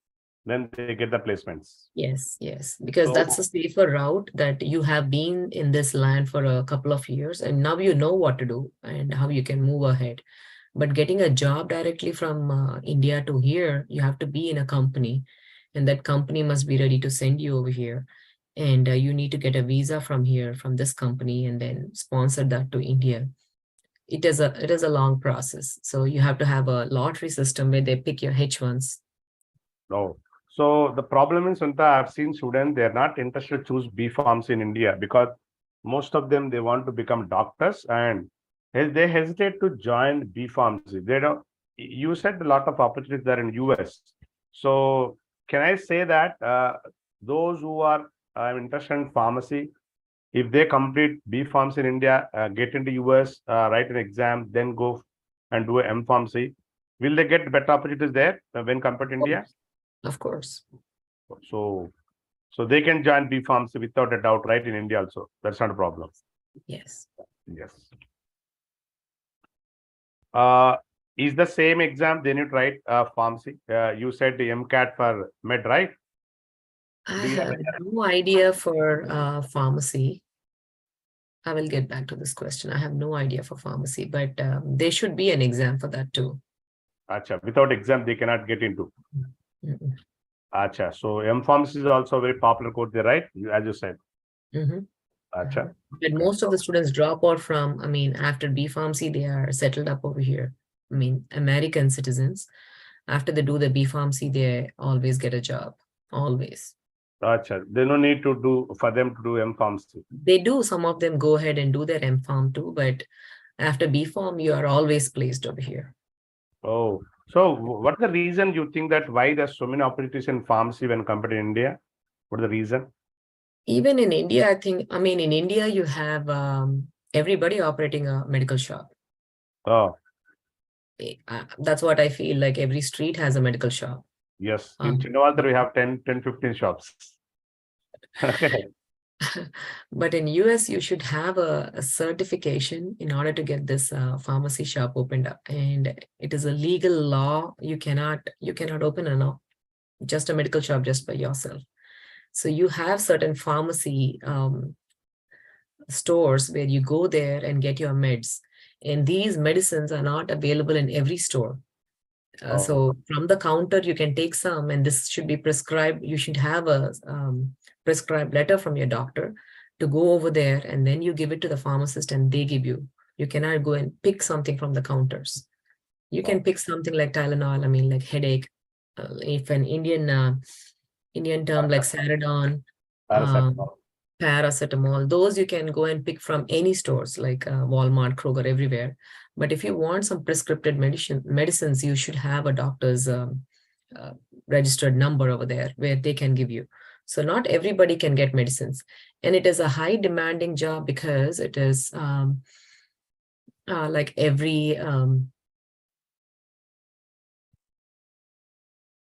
then they get the placements. Yes, because that's a safer route, that you have been in this land for a couple of years and now you know what to do and how you can move ahead. But getting a job directly from India to here, you have to be in a company, and that company must be ready to send you over here. And you need to get a visa from here, from this company, and then sponsor that to India. It is a long process. So you have to have a lottery system where they pick your H1s. No. So the problem is, Sunita, I've seen students, they're not interested to choose B Farms in India because most of them, they want to become doctors and they hesitate to join B Farms. They don't. You said a lot of opportunities there in US. So can I say that those who are interested in pharmacy, if they complete B Farms in India, get into US, write an exam, then go and do a M Pharmacy, will they get better opportunities there when compared to India? Of course. So they can join B Pharmacy without a doubt, right? In India also, that's not a problem. Yes. Is the same exam they need to write pharmacy? You said the MCAT for med, right? I have no idea for pharmacy. I will get back to this question. I have no idea for pharmacy, but there should be an exam for that too. Acha, without exam, they cannot get into. Acha, so M Pharmacy is also a very popular course there, right? As you said. Acha. But most of the students drop out from, after B Pharmacy, they are settled up over here. American citizens, after they do the B Pharmacy, they always get a job. Always. Acha, there's no need for them to do M Pharmacy. They do. Some of them go ahead and do their M Pharm too, but after B Pharm, you are always placed over here. Oh, so what's the reason you think that why there's so many opportunities in pharmacy when compared to India? What is the reason? Even in India, in India, you have everybody operating a medical shop. Oh. That's what I feel, like every street has a medical shop. Yes, in Chinnavatara we have 10, 15 shops. But in US, you should have a certification in order to get this pharmacy shop opened up. And it is a legal law. You cannot open just a medical shop just by yourself. So you have certain pharmacy stores where you go there and get your meds. And these medicines are not available in every store. So from the counter, you can take some, and this should be prescribed. You should have a prescribed letter from your doctor to go over there, and then you give it to the pharmacist and they give you. You cannot go and pick something from the counters. You can pick something like Tylenol, like headache. If an Indian term like Saradon, paracetamol, those you can go and pick from any stores like Walmart, Kroger, everywhere. But if you want some prescripted medicines, you should have a doctor's registered number over there where they can give you. So not everybody can get medicines. And it is a high demanding job because it is like every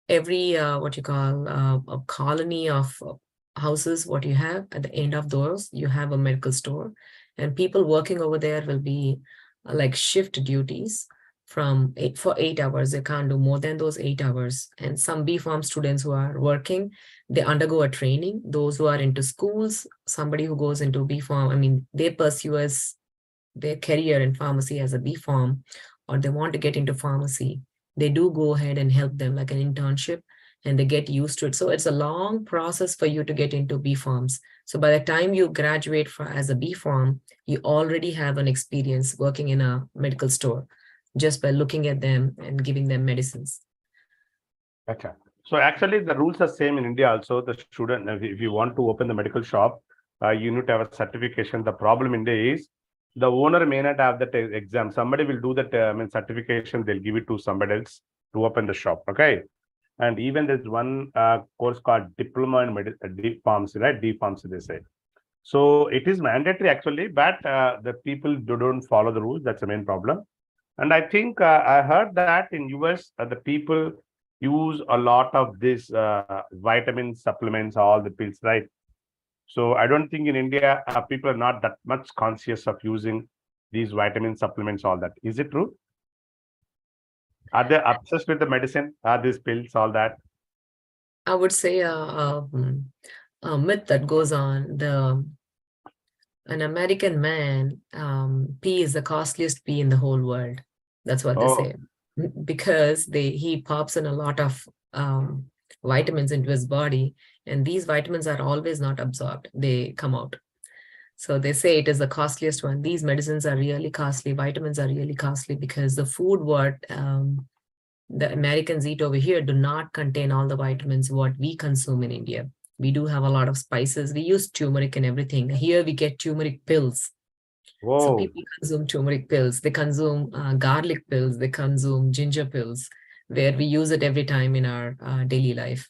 what you call a colony of houses, what you have at the end of those, you have a medical store, and people working over there will be like shift duties from 8 hours. They can't do more than those 8 hours. And some B Farm students who are working, they undergo a training. Those who are into schools, somebody who goes into B Farm, they pursue as their career in pharmacy as a B Farm, or they want to get into pharmacy, they do go ahead and help them like an internship, and they get used to it. So it's a long process for you to get into B Farms. So by the time you graduate as a B Farm, you already have an experience working in a medical store just by looking at them and giving them medicines. Okay. So actually the rules are same in India also. The student, if you want to open the medical shop, you need to have a certification. The problem in India is the owner may not have that exam. Somebody will do that certification. They'll give it to somebody else. to open the shop. Okay. And even there's one course called Diploma in Deep Pharmacy, right? Deep Pharmacy, they say. So it is mandatory actually, but the people don't follow the rules. That's the main problem. And I think I heard that in US, the people use a lot of this vitamin supplements, all the pills, right? So I don't think in India, people are not that much conscious of using these vitamin supplements, all that. Is it true? Are they obsessed with the medicine? Are these pills, all that? I would say a myth that goes on. An American man, pee is the costliest pee in the whole world. That's what they Oh, say. Because he pops in a lot of vitamins into his body, and these vitamins are always not absorbed. They come out. So they say it is the costliest one. These medicines are really costly. Vitamins are really costly because the food what the Americans eat over here do not contain all the vitamins what we consume in India. We do have a lot of spices. We use turmeric and everything. Here we get turmeric pills. So whoa. people consume turmeric pills. They consume garlic pills. They consume ginger pills, where we use it every time in our daily life.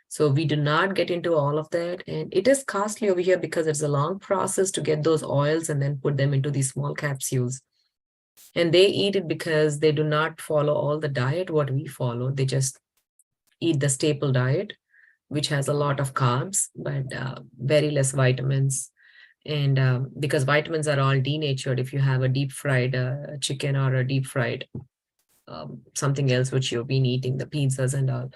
So we do not get into all of that. And it is costly over here because it's a long process to get those oils and then put them into these small capsules. And they eat it because they do not follow all the diet what we follow. They just eat the staple diet, which has a lot of carbs, but very less vitamins. And because vitamins are all denatured, if you have a deep fried chicken or a deep fried something else which you've been eating, the pizzas and all,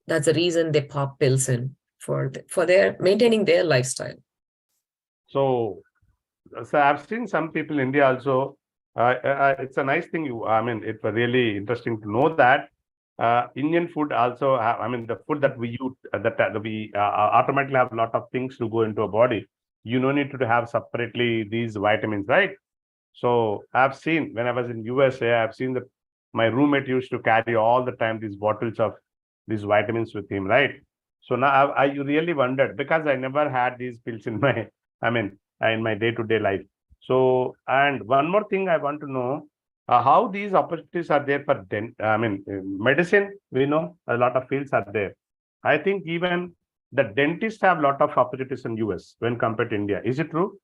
that's the reason they pop pills in for their maintaining their lifestyle. So I've seen some people in India also. It's a nice thing. It's really interesting to know that Indian food also the food that we use, that we automatically have a lot of things to go into a body. You no need to have separately these vitamins, right? So I've seen when I was in USA, I've seen that my roommate used to carry all the time these bottles of these vitamins with him, right? So now I really wondered because I never had these pills in my, in my day-to-day life. So, and one more thing I want to know, how these opportunities are there for medicine. We know a lot of fields are there. I think even the dentists have a lot of opportunities in US when compared to India. Is it true?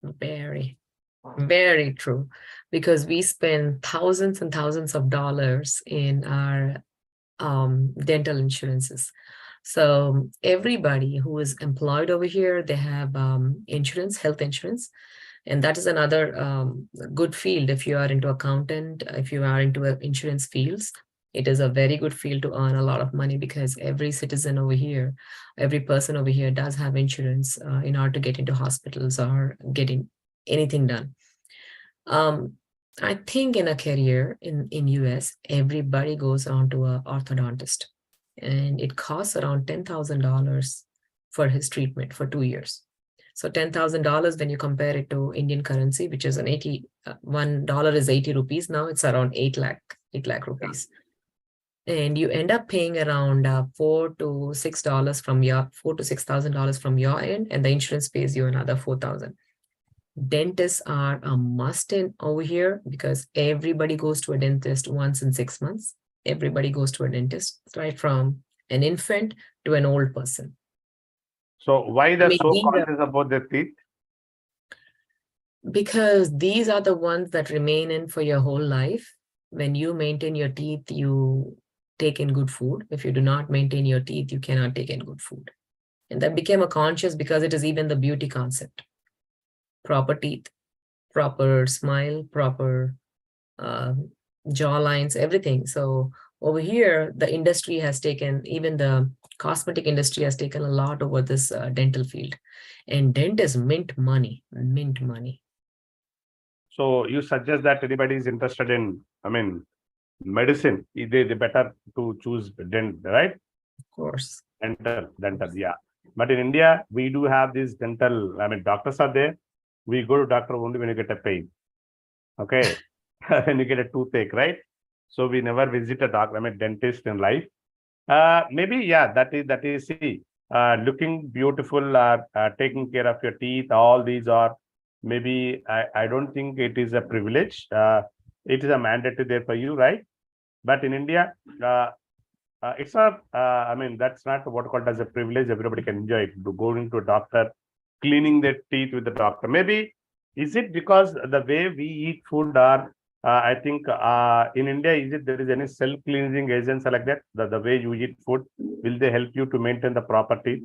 Very, very true. Because we spend thousands and thousands of dollars in our dental insurances. So everybody who is employed over here, they have insurance, health insurance. And that is another good field if you are into accountant, if you are into insurance fields. It is a very good field to earn a lot of money because every citizen over here, every person over here does have insurance in order to get into hospitals or getting anything done. I think in a career in US, everybody goes on to an orthodontist, and it costs around $10,000 for his treatment for 2 years. So $10,000 when you compare it to Indian currency, which is $1 is 80 rupees. Now it's around 8 lakh rupees. And you end up paying around $4,000 to $6,000 from your end, and the insurance pays you another $4,000. Dentists are a must-in over here because everybody goes to a dentist once in 6 months. Everybody goes to a dentist, right from an infant to an old person. So why they're so conscious about their teeth? Because these are the ones that remain in for your whole life. When you maintain your teeth, you take in good food. If you do not maintain your teeth, you cannot take in good food. And that became a conscious because it is even the beauty concept. Proper teeth, proper smile, proper jaw lines, everything. So over here, the industry has taken, even the cosmetic industry has taken a lot over this dental field. And dentists mint money. So you suggest that anybody is interested in, medicine, they better to choose dent, right? Of course. Dental, yeah. But in India, we do have these dental, doctors are there. We go to doctor only when you get a pain. Okay. When you get a toothache, right? So we never visit a doctor, dentist in life. Maybe, yeah, that is see, looking beautiful, taking care of your teeth, all these are, maybe I don't think it is a privilege. It is a mandatory there for you, right? But in India, it's not, I mean, that's not what called as a privilege. Everybody can enjoy it. Going to a doctor, cleaning their teeth with the doctor. Maybe, is it because the way we eat food are, I think in India, is it there is any self-cleansing agents like that? The way you eat food, will they help you to maintain the proper teeth?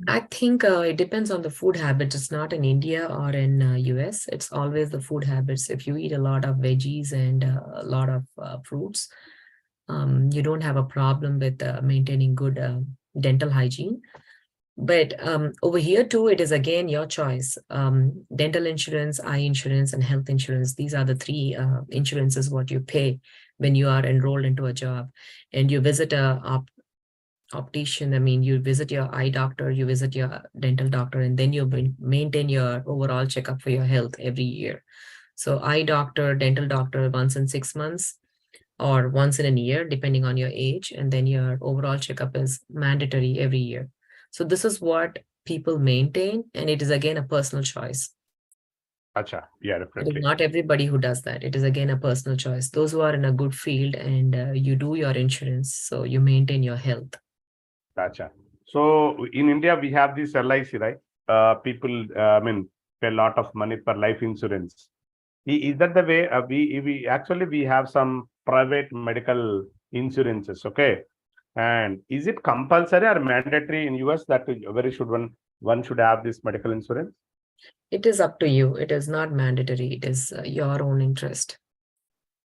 I think it depends on the food habits. It's not in India or in US. It's always the food habits. If you eat a lot of veggies and a lot of fruits, you don't have a problem with maintaining good dental hygiene. But over here too, it is again your choice. Dental insurance, eye insurance, and health insurance. These are the three insurances what you pay when you are enrolled into a job and you visit a optician. I mean, you visit your eye doctor, you visit your dental doctor, and then you maintain your overall checkup for your health every year. So eye doctor, dental doctor once in 6 months or once in a year, depending on your age. And then your overall checkup is mandatory every year. So this is what people maintain, and it is again a personal choice. Acha, yeah, It is definitely. not everybody who does that. It is again a personal choice. Those who are in a good field and you do your insurance, so you maintain your health. Gotcha. So in India, we have this LIC, right? People, I mean, pay a lot of money for life insurance. Is that the way we actually we have some private medical insurances? Okay, and is it compulsory or mandatory in US that very should one should have this medical insurance? It is up to you. It is not mandatory. It is your own interest.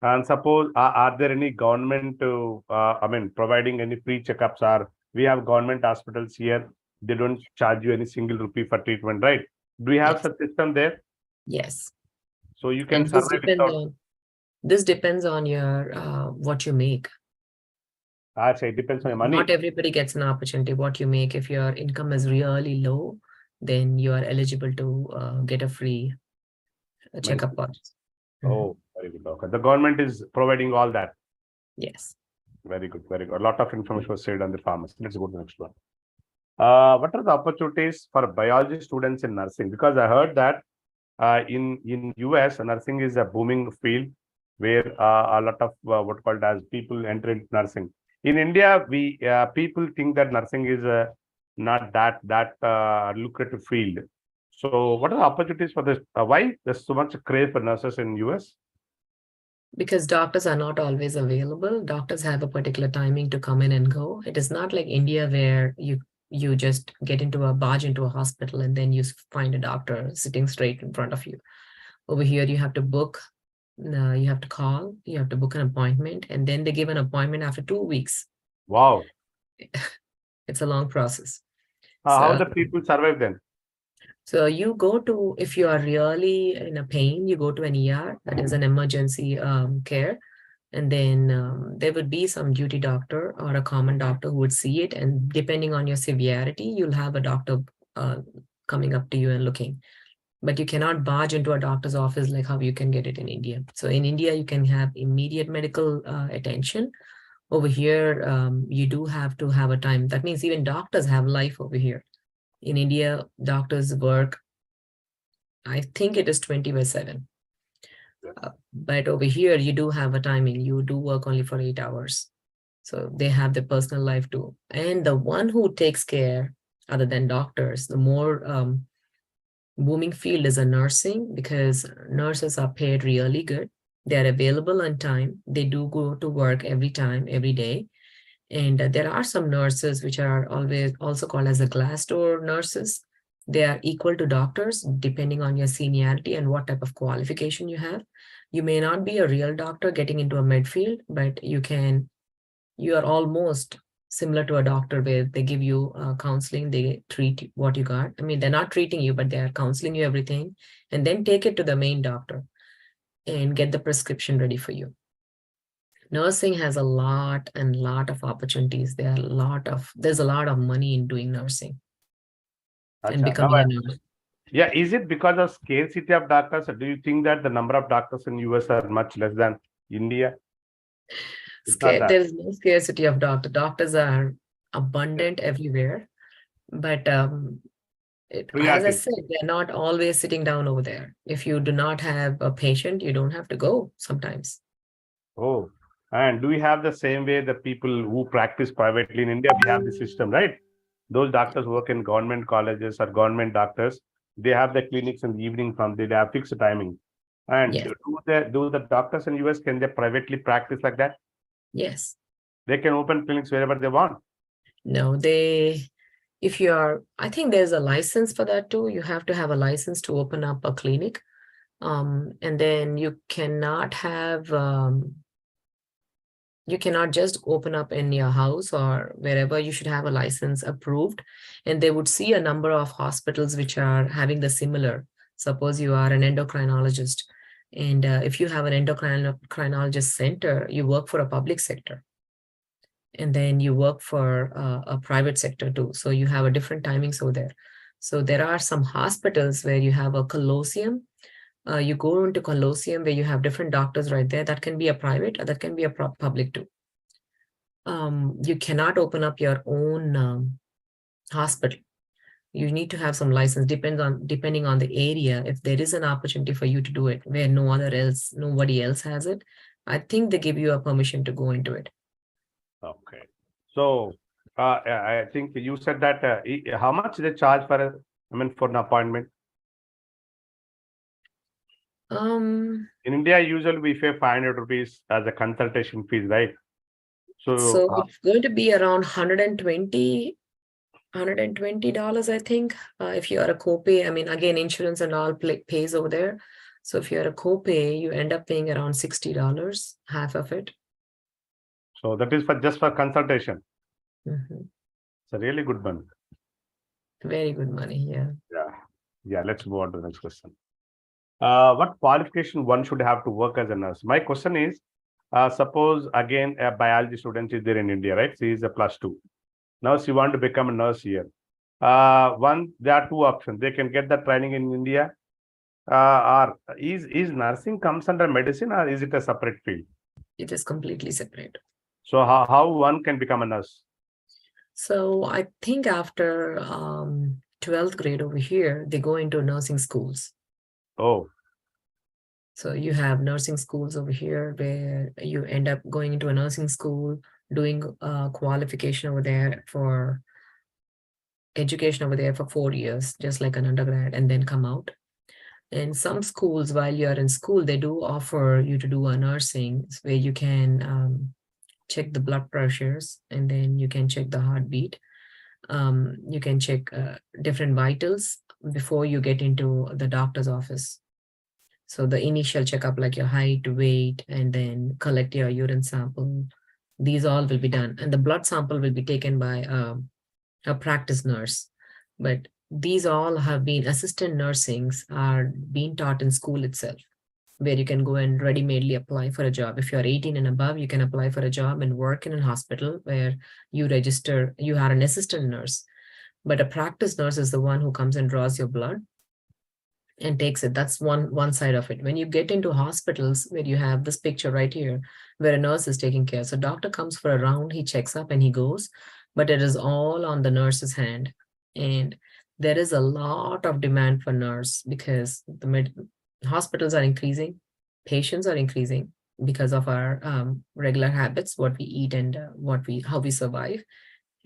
And suppose are there any government I mean providing any free checkups? Or we have government hospitals here, they don't charge you any single rupee for treatment, right? Do we have Yes. such system there? Yes. So you can And this survive depends without. on your what you make. I say it depends on your money. Not everybody gets an opportunity. What you make, if your income is really low, then you are eligible to get a free checkup. Oh, very good. Okay, the government is providing all that. Yes. Very good, very good. A lot of information was said on the pharmacy. Let's go to the next one. What are the opportunities for biology students in nursing? Because I heard that in US, nursing is a booming field where a lot of what called as people enter into nursing. In India, we people think that nursing is not that lucrative field. So, what are the opportunities for this? Why there's so much craze for nurses in US? Because doctors are not always available. Doctors have a particular timing to come in and go. It is not like India where you just get into a barge into a hospital and then you find a doctor sitting straight in front of you. Over here, you have to book, you have to call, you have to book an appointment, and then they give an appointment after 2 weeks. Wow. It's a long process. How the people survive then? So you go to, if you are really in a pain, you go to an ER, that is an emergency care. And then there would be some duty doctor or a common doctor who would see it. And depending on your severity, you'll have a doctor coming up to you and looking. But you cannot barge into a doctor's office like how you can get it in India. So in India, you can have immediate medical attention. Over here, you do have to have a time. That means even doctors have life over here. In India, doctors work, I think it is 20/7. But over here, you do have a timing. You do work only for 8 hours. So they have their personal life too. And the one who takes care, other than doctors, the more booming field is a nursing, because nurses are paid really good. They're available on time. They do go to work every time, every day. And there are some nurses which are always also called as the glass door nurses. They are equal to doctors depending on your seniority and what type of qualification you have. You may not be a real doctor getting into a med field, but you are almost similar to a doctor where they give you counseling, they treat what you got. I mean, they're not treating you, but they are counseling you everything, and then take it to the main doctor and get the prescription ready for you. Nursing has a lot of opportunities. There's a lot of money in doing nursing and becoming a nurse. Yeah, is it because of scarcity of doctors? Or do you think that the number of doctors in US are much less than India? There is no scarcity of doctors. Doctors are abundant everywhere, but as I said, they're not always sitting down over there. If you do not have a patient, you don't have to go sometimes. Oh, And do we have the same way the people who practice privately in India? We have the system, right? Those doctors work in government colleges or government doctors. They have the clinics in the evening from they have fixed timing. And Yes. do the doctors in US, can they privately practice like that? Yes. They can open clinics wherever they want. No, if you're, I think there's a license for that too. You have to have a license to open up a clinic. And then you cannot just open up in your house or wherever. You should have a license approved, and they would see a number of hospitals which are having the similar. Suppose you are an endocrinologist, and if you have an endocrinologist center, you work for a public sector, and then you work for a private sector too. So you have a different timings over there. So there are some hospitals where you have a Colosseum. You go into Colosseum where you have different doctors right there. That can be a private, or that can be a public too. You cannot open up your own hospital. You need to have some license, depending on the area. If there is an opportunity for you to do it where nobody else has it, I think they give you a permission to go into it. Okay. So I think you said that how much they charge for for an appointment? In India, usually we pay 500 rupees as a consultation fees, right? So it's going to be around $120, I think. If you are a copay, again, insurance and all pays over there. So if you're a copay, you end up paying around $60, half of it. So that is just for consultation. Mm-hmm. It's a really good money. Very good money, yeah. Yeah. Let's move on to the next question. What qualification one should have to work as a nurse? My question is, suppose again a biology student is there in India, right? She is a +2. Now she want to become a nurse here. There are two options. They can get the training in India, or is nursing comes under medicine, or is it a separate field? It is completely separate. So how one can become a nurse? So I think after 12th grade over here, they go into nursing schools. Oh. So you have nursing schools over here where you end up going into a nursing school, doing qualification over there for education over there for 4 years, just like an undergrad, and then come out. And some schools, while you're in school, they do offer you to do a nursing where you can check the blood pressures, and then you can check the heartbeat. You can check different vitals before you get into the doctor's office. So the initial checkup, like your height, weight, and then collect your urine sample. These all will be done. And the blood sample will be taken by a practice nurse. But these all have been assistant nursings are being taught in school itself, where you can go and ready-madely apply for a job. If you're 18 and above, you can apply for a job and work in a hospital where you register, you are an assistant nurse. But a practice nurse is the one who comes and draws your blood and takes it. That's one side of it. When you get into hospitals where you have this picture right here, where a nurse is taking care. So doctor comes for a round, he checks up and he goes, but it is all on the nurse's hand. And there is a lot of demand for nurse because the hospitals are increasing, patients are increasing because of our regular habits, what we eat and how we survive.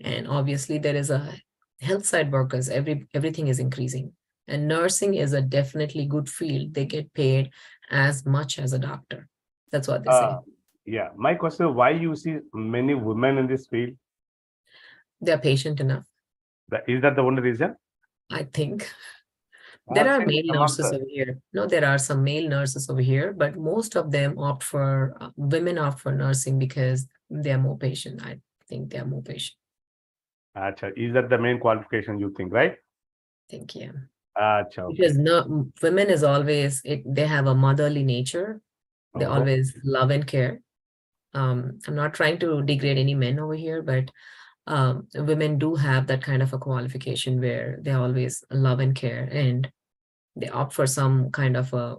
And obviously there is a health side workers, everything is increasing. And nursing is a definitely good field. They get paid as much as a doctor. That's what they say. Yeah. My question is, why you see many women in this field? They're patient enough. Is that the only reason? I think. There are male nurses over here. No, there are some male nurses over here, but most of them women opt for nursing because they are more patient. I think they are more patient. Is that the main qualification you think, right? Thank you. Okay. Because women is always, they have a motherly nature. They always love and care. I'm not trying to degrade any men over here, but women do have that kind of a qualification where they always love and care, and they opt for some kind of a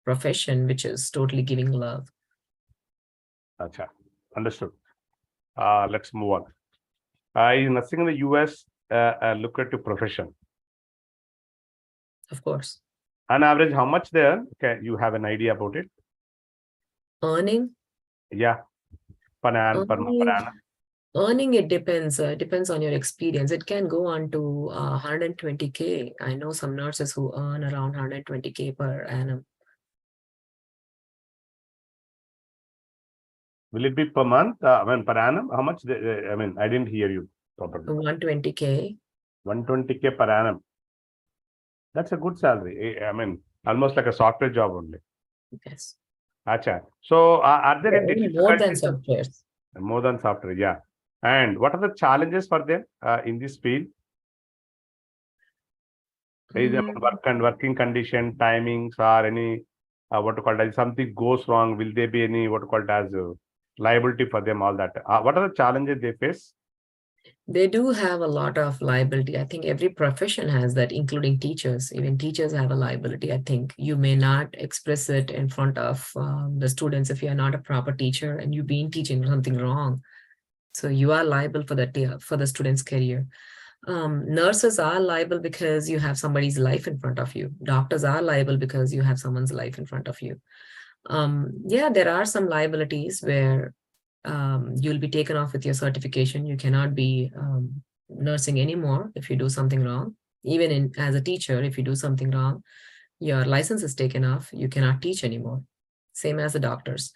profession which is totally giving love. Understood. Let's move on. Is nursing in the US a lucrative profession? Of course. On average, how much they earn? Can you have an idea about it? Earning? Yeah. per annum? Earning, it depends. Depends on your experience. It can go on to 120K. I know some nurses who earn around 120K per annum. Will it be per month? Per annum? How much? I didn't hear you properly. 120K. 120K per annum. That's a good salary. Almost like a software job only. Yes. Acha. So, are there any More than difficulties? softwares. More than software, yeah. And what are the challenges for them in this field? Either work and working condition, timings, or any what to call it, something goes wrong, will there be any what to call it as liability for them? All that. What are the challenges they face? They do have a lot of liability. I think every profession has that, including teachers. Even teachers have a liability. I think you may not express it in front of the students if you are not a proper teacher and you've been teaching something wrong. So you are liable for that, for the student's career. Nurses are liable because you have somebody's life in front of you. Doctors are liable because you have someone's life in front of you. Yeah, there are some liabilities where you'll be taken off with your certification. You cannot be nursing anymore if you do something wrong. Even as a teacher, if you do something wrong, your license is taken off. You cannot teach anymore. Same as the doctors.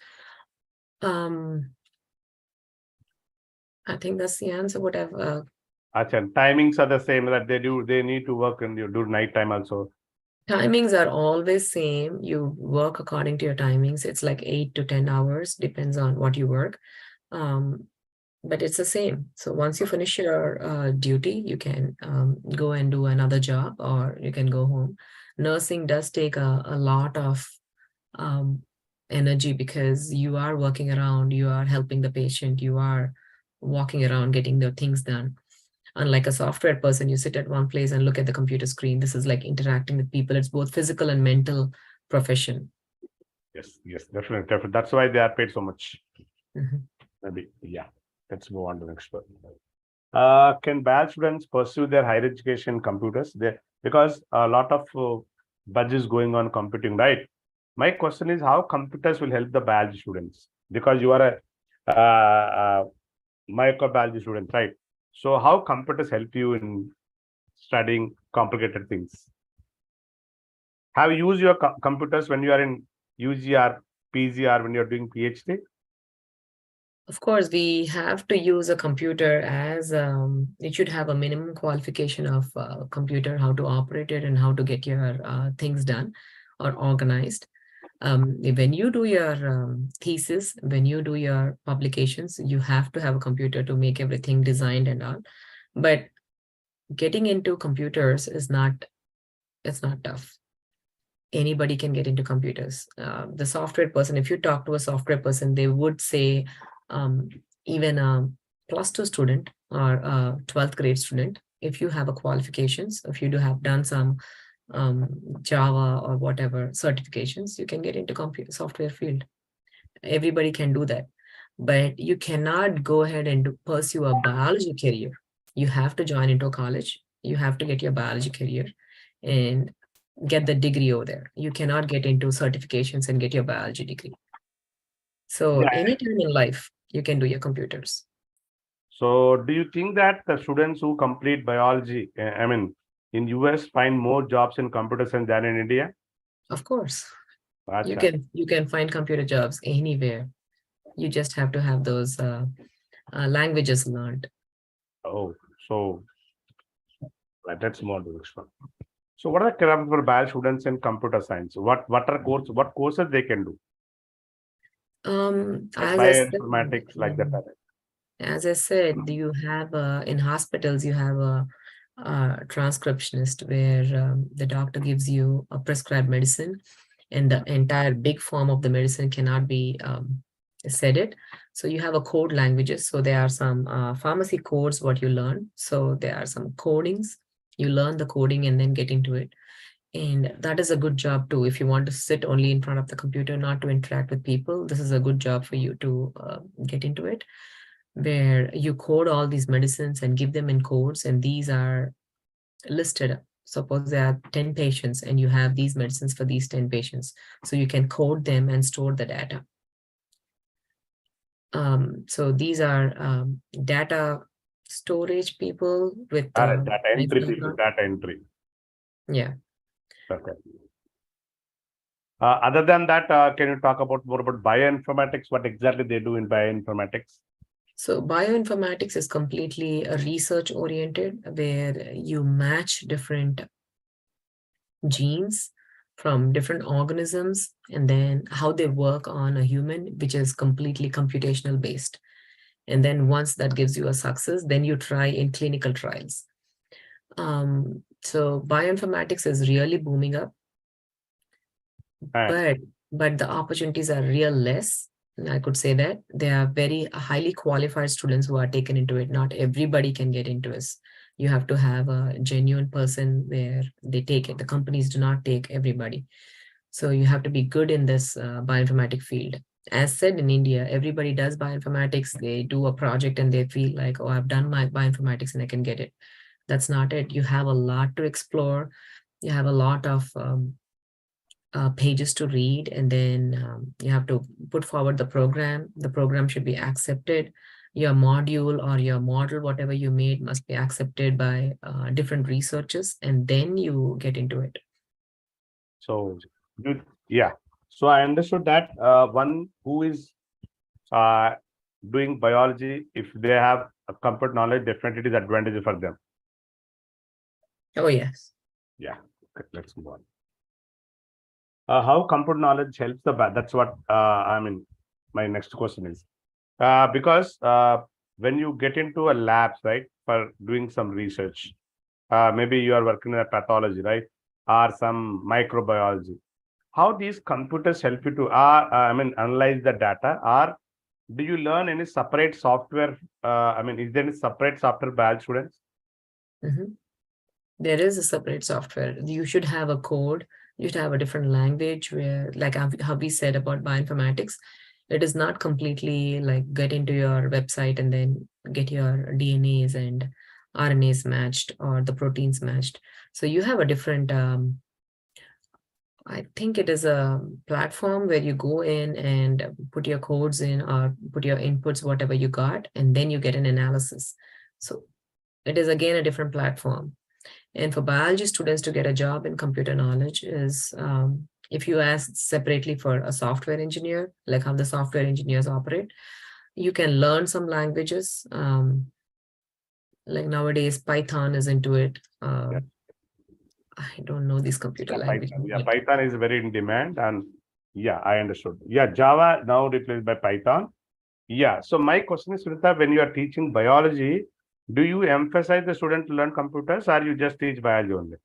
I think that's the answer. Whatever. Timings are the same that they need to work and you do night time also. Timings are always same. You work according to your timings. It's like 8 to 10 hours, depends on what you work. But it's the same. So once you finish your duty, you can go and do another job or you can go home. Nursing does take a lot of energy because you are working around, you are helping the patient, you are walking around getting the things done. Unlike a software person, you sit at one place and look at the computer screen. This is like interacting with people. It's both physical and mental profession. Yes, definitely. That's why they are paid so much. Mm-hmm. Yeah. Let's move on to the next one. Can BAL students pursue their higher education computers? Because a lot of buzz is going on computing, right? My question is how computers will help the BAL students? Because you are a microbiology student, right? So how computers help you in studying complicated things? Have you used your computers when you are in UG or PG or when you're doing PhD? Of course, we have to use a computer as it should have a minimum qualification of computer, how to operate it and how to get your things done or organized. When you do your thesis, when you do your publications, you have to have a computer to make everything designed and all. But getting into computers it's not tough. Anybody can get into computers. The software person, if you talk to a software person, they would say even a +2 student or a 12th grade student, if you have a qualifications, if you have done some Java or whatever certifications, you can get into computer software field. Everybody can do that, but you cannot go ahead and pursue a biology career. You have to join into a college. You have to get your biology career and get the degree over there. You cannot get into certifications and get your biology degree. So anytime in life, you can do your computers. So do you think that the students who complete biology, in US find more jobs in computer science than in India? Of course. You can find computer jobs anywhere. You just have to have those languages learned. Oh, so that's more the next one. So what are the criteria for bio students in computer science? What courses they can do? Bioinformatics, like that. As I said, you have in hospitals, you have a transcriptionist where the doctor gives you a prescribed medicine and the entire big form of the medicine cannot be said it. So you have a code languages. So there are some pharmacy codes, what you learn. So there are some codings. You learn the coding and then get into it. And that is a good job too. If you want to sit only in front of the computer, not to interact with people, this is a good job for you to get into it, where you code all these medicines and give them in codes. And these are listed. Suppose there are 10 patients and you have these medicines for these 10 patients. So you can code them and store the data. So these are data storage people with Data entry science people, background. data entry. Yeah. Okay. Other than that, can you talk about more about bioinformatics? What exactly they do in bioinformatics? So bioinformatics is completely research oriented, where you match different genes from different organisms and then how they work on a human, which is completely computational based. And then once that gives you a success, then you try in clinical trials. So bioinformatics is really booming up, And but the opportunities are real less. I could say that they are very highly qualified students who are taken into it. Not everybody can get into it. You have to have a genuine person where they take it. The companies do not take everybody. So you have to be good in this bioinformatics field. As said, in India, everybody does bioinformatics. They do a project and they feel like, oh, I've done my bioinformatics and I can get it. That's not it. You have a lot to explore. You have a lot of pages to read, and then you have to put forward the program. The program should be accepted. Your module or your model, whatever you made, must be accepted by different researchers, and then you get into it. so, yeah. So I understood that one who is doing biology, if they have a computer knowledge, definitely it is advantage for them. Oh, yes. Yeah. Okay, let's move on. How computer knowledge helps the that's what I mean. My next question is because when you get into a labs, right, for doing some research, maybe you are working in a pathology, right, or some microbiology. How these computers help you to analyze the data, or do you learn any separate software? Is there any separate software biology students? There is a separate software. You should have a code. You should have a different language where, like how we said about bioinformatics, it is not completely like get into your website and then get your DNAs and RNAs matched or the proteins matched. So you have a different, I think it is a platform where you go in and put your codes in or put your inputs, whatever you got, and then you get an analysis. So it is again a different platform. And for biology students to get a job in computer knowledge is, if you ask separately for a software engineer, like how the software engineers operate, you can learn some languages. Like nowadays, Python is into it. I don't know these computer languages. Python is very in demand, and yeah, I understood. Yeah, Java now replaced by Python. Yeah. So my question is, Sunita, when you are teaching biology, do you emphasize the student to learn computers, or you just teach biology only?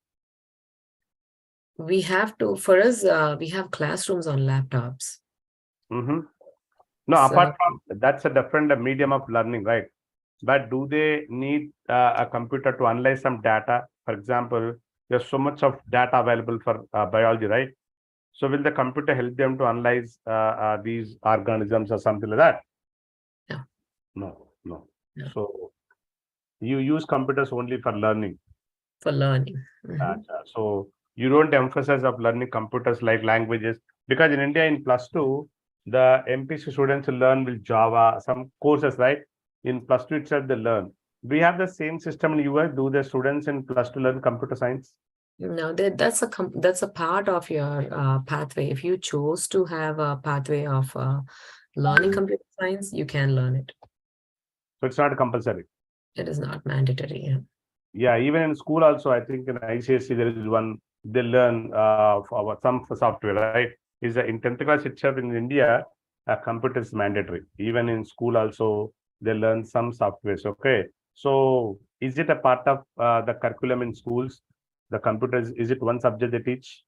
We have to, for us, we have classrooms on laptops. No, So, apart from that's a different medium of learning, right? But do they need a computer to analyze some data? For example, there's so much of data available for biology, right? So will the computer help them to analyze these organisms or something like that? No. No. So you use computers only for learning. For learning. So you don't emphasize of learning computers like languages, because in India in +2, the MPC students learn with Java, some courses, right? In +2 itself they learn. Do you have the same system in US? Do the students in +2 learn computer science? No, that's a part of your pathway. If you chose to have a pathway of learning computer science, you can learn it. So it's not compulsory. It is not mandatory. Yeah. Yeah, even in school also, I think in ICSE there is one, they learn for some software, right? Is in 10th class itself in India, computer is mandatory. Even in school also, they learn some softwares. Okay, so is it a part of the curriculum in schools? The computers, is it one subject they teach?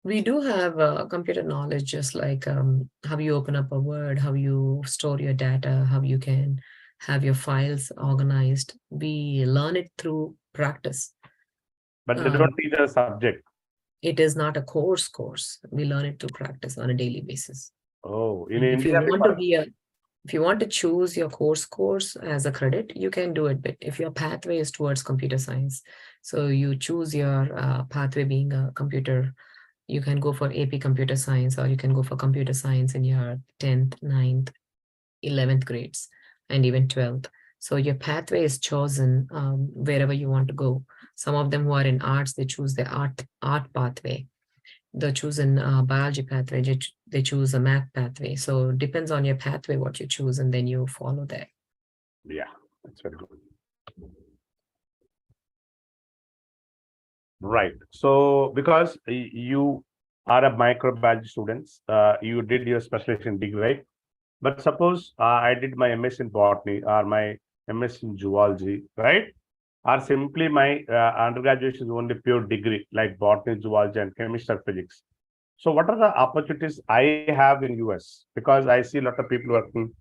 We do have computer knowledge, just like how you open up a Word, how you store your data, how you can have your files organized. We learn it through practice. But they don't teach a subject. It is not a course. We learn it through practice on a daily basis. Oh, in If India, if you want to choose your course as a credit, you can do it. But if your pathway is towards computer science, so you choose your pathway being a computer, you can go for AP computer science, or you can go for computer science in your 10th, 9th. 11th grades and even 12th. So your pathway is chosen wherever you want to go. Some of them who are in arts, they choose the art pathway. They choose in biology pathway, they choose a math pathway. So it depends on your pathway what you choose, and then you follow that. Yeah, that's very good. Right. So because you are a microbiology student, you did your specialization degree, right? But suppose I did my MS in botany or my MS in zoology, right? Or simply my undergraduate is only pure degree like botany, zoology, and chemistry or physics. So what are the opportunities I have in US? Because I see a lot of people working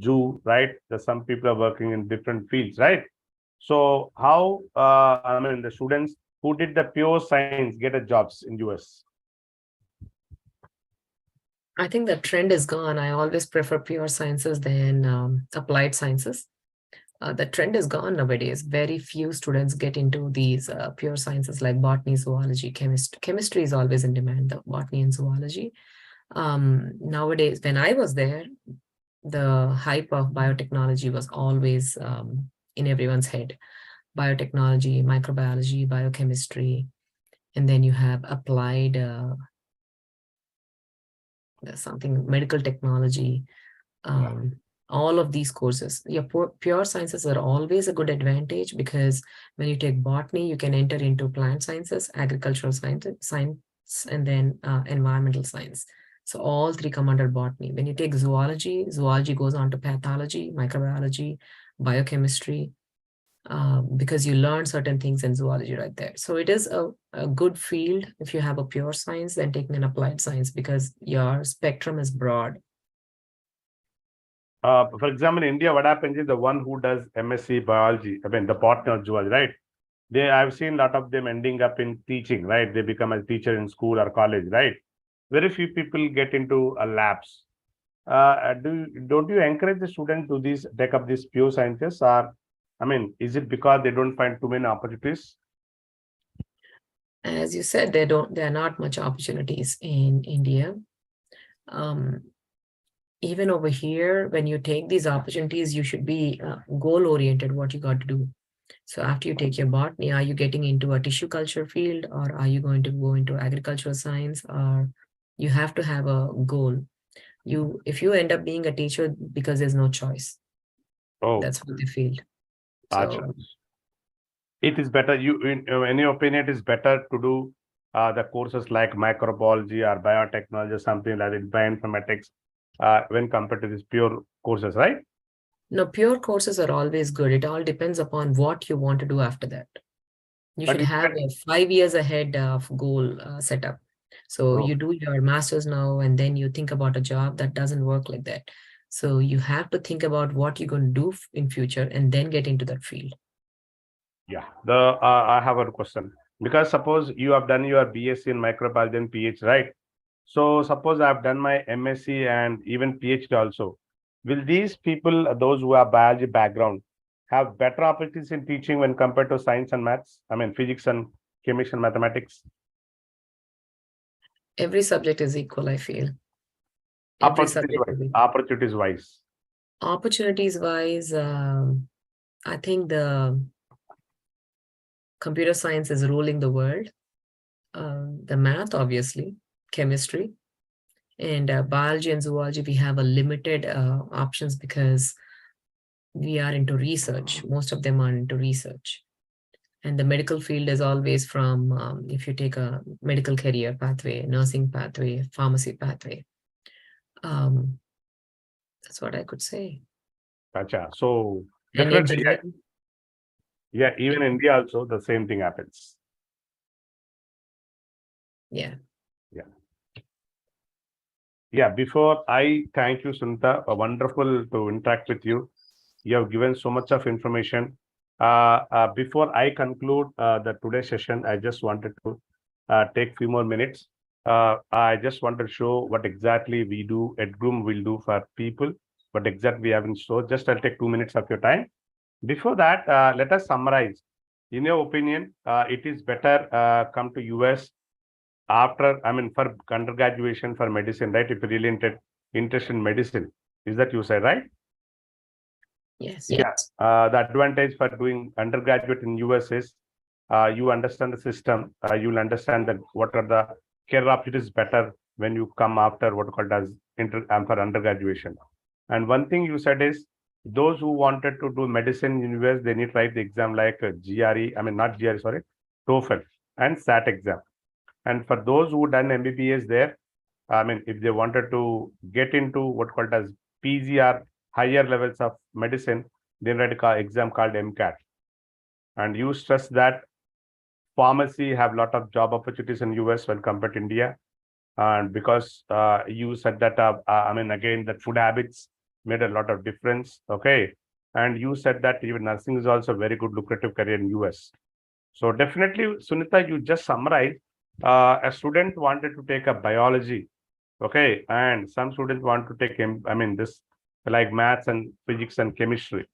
zoo, right? There's some people are working in different fields, right? So how, I mean, the students who did the pure science get a jobs in US? I think the trend is gone. I always prefer pure sciences than applied sciences. The trend is gone nowadays. Very few students get into these pure sciences like botany, zoology, chemistry. Chemistry is always in demand, the botany and zoology. Nowadays, when I was there, the hype of biotechnology was always in everyone's head. Biotechnology, microbiology, biochemistry, and then you have applied something medical technology. All of these courses, your pure sciences are always a good advantage, because when you take botany, you can enter into plant sciences, agricultural science, and then environmental science. So all three come under botany. When you take zoology, zoology goes on to pathology, microbiology, biochemistry, because you learn certain things in zoology right there. So it is a good field if you have a pure science than taking an applied science, because your spectrum is broad. For example, in India, what happens is the one who does MSc biology, I mean, the botany or zoology, right? I've seen a lot of them ending up in teaching, right? They become a teacher in school or college, right? Very few people get into a labs. Don't you encourage the students to take up these pure sciences, or, I mean, is it because they don't find too many opportunities? As you said, there are not much opportunities in India. Even over here, when you take these opportunities, you should be goal-oriented, what you got to do. So after you take your botany, are you getting into a tissue culture field, or are you going to go into agricultural science? Or you have to have a goal. If you end up being a teacher because there's no choice, that's what they feel. So it is better, in your opinion, it is better to do the courses like microbiology or biotechnology or something like that, bioinformatics, when compared to these pure courses, right? No, pure courses are always good. It all depends upon what you want to do after that. You should have a 5 years ahead of goal set up. So you do your master's now, and then you think about a job. That doesn't work like that. So you have to think about what you're going to do in future, and then get into that field. Yeah, I have a question. Because suppose you have done your BSc in microbiology and PhD, right? So suppose I've done my MSc and even PhD also. Will these people, those who have biology background, have better opportunities in teaching when compared to science and maths? I mean, physics and chemistry and mathematics? Every subject is equal, I feel. Opportunities wise. Opportunities wise, I think the computer science is ruling the world. The math, obviously, chemistry, and biology and zoology, we have a limited options because we are into research. Most of them are into research. And the medical field is always from, if you take a medical career pathway, nursing pathway, pharmacy pathway. That's what I could say. Gotcha. So definitely, yeah, even in India also the same thing happens. Yeah. Yeah, before I thank you, Sunita, wonderful to interact with you. You have given so much of information. Before I conclude the today's session, I just wanted to take few more minutes. I just want to show what exactly we do, EdGroom will do for people, what exactly we have in store. Just I'll take 2 minutes of your time. Before that, let us summarize. In your opinion, it is better come to US after, I mean, for undergraduation for medicine, right? If you're really interested in medicine, Is that you said, right? Yes. Yeah. The advantage for doing undergraduate in US is you understand the system. You'll understand that what are the career opportunities better when you come after what called as for undergraduation. And one thing you said is those who wanted to do medicine in US, they need to write the exam like GRE. I mean, not GRE, sorry, TOEFL and SAT exam. And for those who done MBBS there, I mean, if they wanted to get into what called as PG or higher levels of medicine, they write an exam called MCAT. And you stress that pharmacy have a lot of job opportunities in US when compared to India. And because you said that, I mean, again, that food habits made a lot of difference. Okay. And you said that even nursing is also a very good lucrative career in US. So definitely, Sunita, you just summarized. A student wanted to take a biology, okay, and some students want to take, I mean, this like maths and physics and chemistry.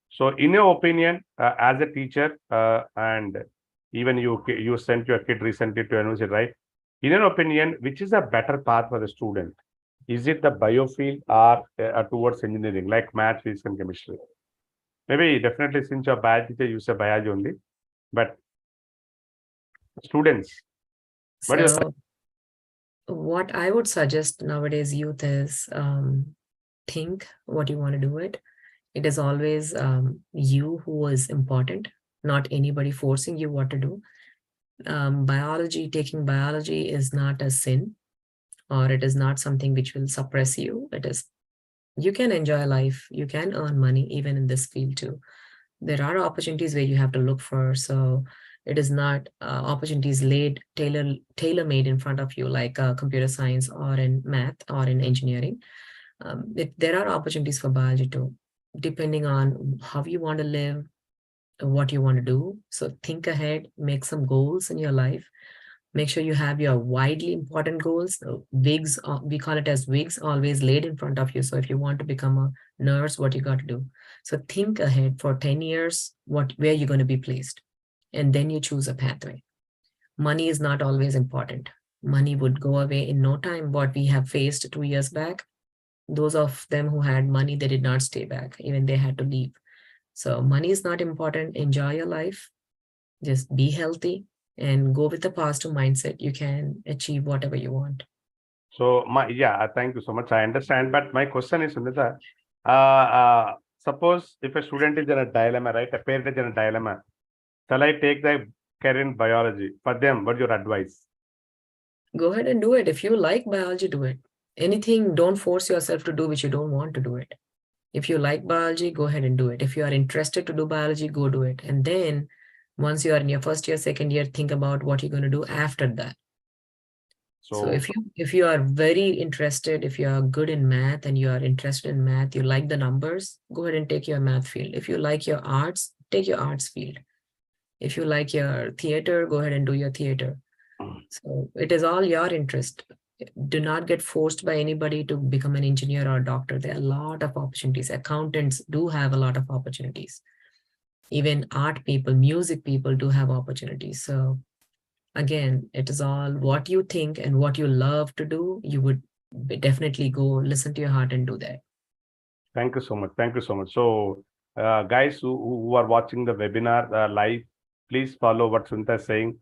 So, in your opinion, as a teacher, and even you sent your kid recently to university, right? In your opinion, which is a better path for the student? Is it the biofield or towards engineering, like math, physics, and chemistry? Maybe definitely since you're a biology teacher, you say biology only, but students, what do you So what I would suggest nowadays youth is think what you want to do it. It is always you who is important, not anybody forcing you what to do. Taking biology is not a sin, or it is not something which will suppress you. It is, you can enjoy life, you can earn money even in this field too. There are opportunities where you have to look for. So it is not opportunities tailor-made in front of you, like computer science or in math or in engineering. There are opportunities for biology too, depending on how you want to live, what you want to do. So think ahead, make some goals in your life. Make sure you have your widely important goals. Wigs, we call it as wigs, always laid in front of you. So if you want to become a nurse, what you got to do? So think ahead for 10 years, where you're going to be placed. And then you choose a pathway. Money is not always important. Money would go away in no time. What we have faced 2 years back, those of them who had money, they did not stay back. Even they had to leave. So money is not important. Enjoy your life. Just be healthy and go with the positive mindset. You can achieve whatever you want. So thank you so much. I understand, but my question is, Sunita, suppose if a student is in a dilemma, right? A parent is in a dilemma. Shall I take the career in biology? For them, what's your advice? Go ahead and do it. If you like biology, do it. Anything, don't force yourself to do which you don't want to do it. If you like biology, go ahead and do it. If you are interested to do biology, go do it. And then once you are in your first year, second year, think about what you're going to do after that. So if you are very interested, if you are good in math and you are interested in math, you like the numbers, go ahead and take your math field. If you like your arts, take your arts field. If you like your theater, go ahead and do your theater. So it is all your interest. Do not get forced by anybody to become an engineer or a doctor. There are a lot of opportunities. Accountants do have a lot of opportunities. Even art people, music people do have opportunities. So again, it is all what you think and what you love to do. You would definitely go listen to your heart and do that. Thank you so much. Thank you so much. So, guys who are watching the webinar live, please follow what Sunita is saying.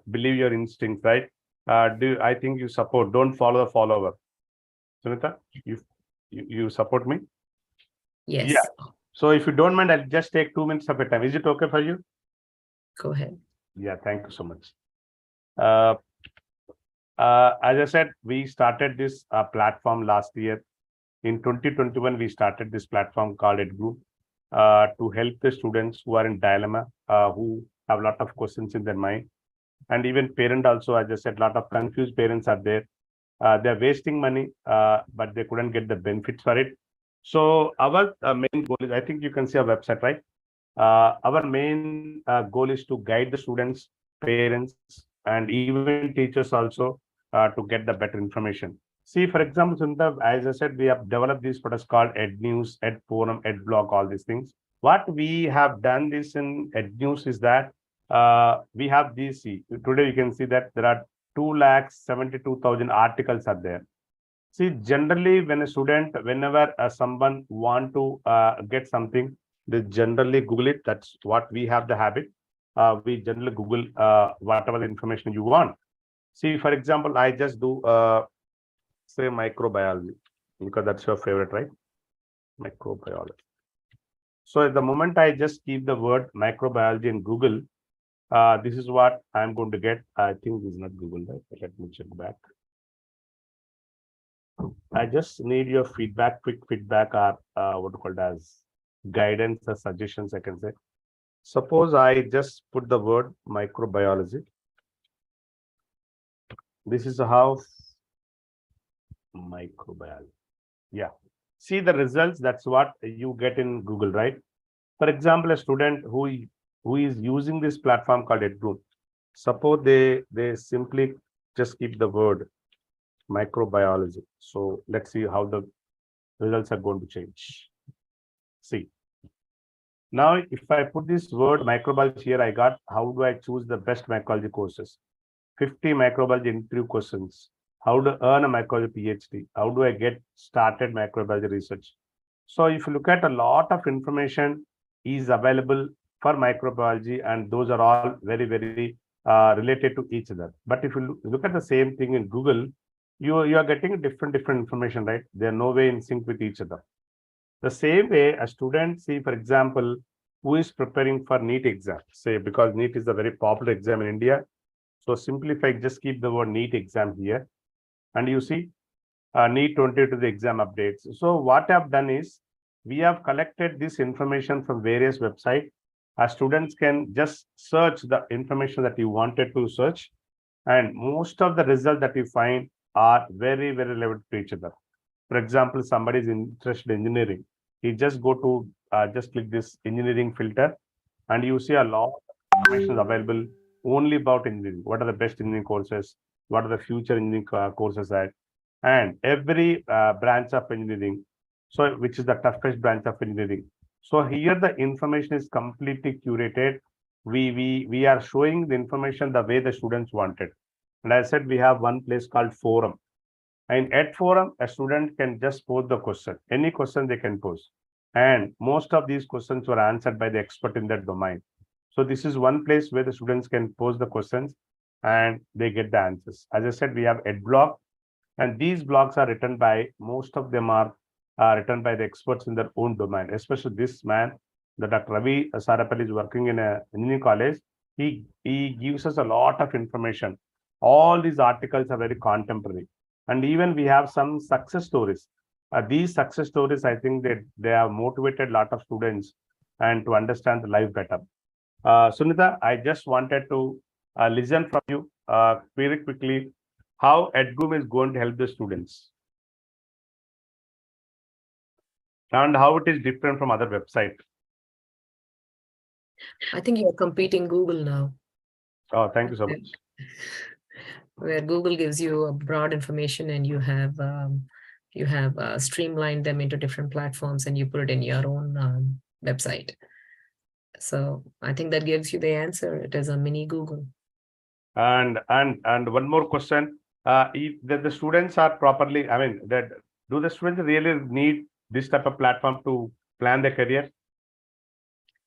Believe your instincts, right? I think you support, don't follow the follower. Sunita, you support me? Yes. Yeah. So if you don't mind, I'll just take 2 minutes of your time. Is it okay for you? Go ahead. Yeah, thank you so much. As I said, we started this platform last year. In 2021, we started this platform called EdGroom to help the students who are in dilemma, who have a lot of questions in their mind. And even parent also, as I said, a lot of confused parents are there. They're wasting money, but they couldn't get the benefits for it. So our main goal is, I think you can see our website, right? Our main goal is to guide the students, parents, and even teachers also to get the better information. See, for example, Sunita, as I said, we have developed these products called EdNews, EdForum, EdBlock, all these things. What we have done this in EdNews is that we have these, today you can see that there are 272,000 articles are there. See, generally, when a student, whenever someone want to get something, they generally Google it. That's what we have the habit. We generally Google whatever the information you want. See, for example, I just do say microbiology because that's your favorite, right? Microbiology. So at the moment I just keep the word microbiology in Google, this is what I'm going to get. I think this is not Google, right? Let me check back. I just need your feedback, quick feedback, or what called as guidance or suggestions, I can say. Suppose I just put the word microbiology. This is how microbiology. Yeah. See the results. That's what you get in Google, right? For example, a student who is using this platform called EdGroom. Suppose they simply just keep the word microbiology. So let's see how the results are going to change. See. Now, if I put this word microbiology here, I got how do I choose the best microbiology courses? 50 microbiology interview questions. How to earn a microbiology PhD? How do I get started microbiology research? So if you look at a lot of information is available for microbiology, and those are all very, very related to each other. But if you look at the same thing in Google, you are getting different information, right? They're no way in sync with each other. The same way a student, see, for example, who is preparing for NEET exam, say, because NEET is a very popular exam in India. So simply if I just keep the word NEET exam here, and you see NEET 20 to the exam updates. So what I've done is we have collected this information from various websites. Our students can just search the information that you wanted to search, and most of the results that you find are very, very relevant to each other. For example, somebody is interested in engineering. He just go to just click this engineering filter, and you see a lot of information available only about engineering. What are the best engineering courses? What are the future engineering courses at? And every branch of engineering, so which is the toughest branch of engineering. So here the information is completely curated. We are showing the information the way the students wanted. And I said we have one place called forum. In Ed Forum, a student can just pose the question. Any question they can pose. And most of these questions were answered by the expert in that domain. So this is one place where the students can pose the questions and they get the answers. As I said, we have Adblock, and these blogs are written by, most of them are written by the experts in their own domain, especially this man, the Dr. Ravi Sarapalli is working in a engineering college. He gives us a lot of information. All these articles are very contemporary. And even we have some success stories. These success stories, I think that they have motivated a lot of students and to understand the life better. Sunita, I just wanted to listen from you very quickly how EdGroom is going to help the students and how it is different from other websites. I think you're competing Google now. Oh, thank you so much. Where Google gives you a broad information and you have streamlined them into different platforms and you put it in your own website. So I think that gives you the answer. It is a mini Google. And one more question: if the students are properly, I mean, that do the students really need this type of platform to plan their career?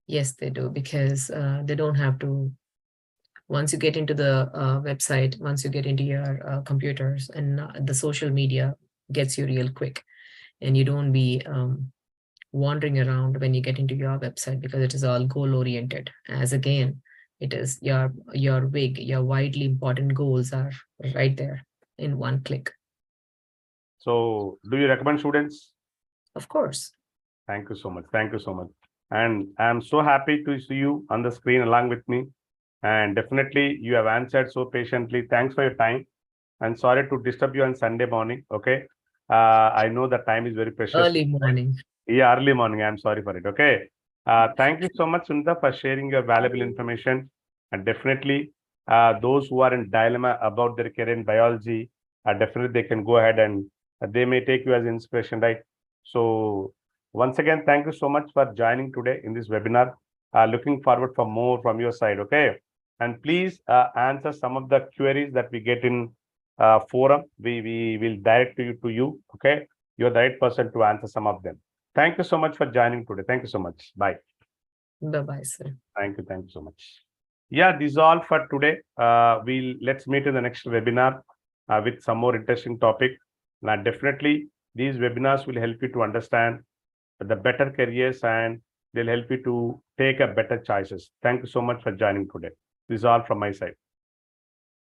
Yes, they do, because they don't have to. Once you get into the website, once you get into your computers, and the social media gets you real quick, and you don't be wandering around when you get into your website, because it is all goal oriented. As again, it is your big, your widely important goals are right there in one click. So do you recommend students? Of course. Thank you so much. Thank you so much. And I'm so happy to see you on the screen along with me. And definitely you have answered so patiently. Thanks for your time. And sorry to disturb you on Sunday morning. Okay. I know the time is very precious. Early morning. Yeah, early morning. I'm sorry for it. Okay. Thank you so much, Sunita, for sharing your valuable information. And definitely those who are in dilemma about their career in biology, definitely they can go ahead and they may take you as inspiration, right? So once again, thank you so much for joining today in this webinar. Looking forward for more from your side. Okay. And please answer some of the queries that we get in forum, we will direct you. Okay, you're the right person to answer some of them. Thank you so much for joining today. Thank you so much. Bye. Bye-bye, sir. Thank you so much. Yeah, this is all for today. Let's meet in the next webinar with some more interesting topic. Now, definitely these webinars will help you to understand the better careers, and they'll help you to take a better choices. Thank you so much for joining today. This is all from my side.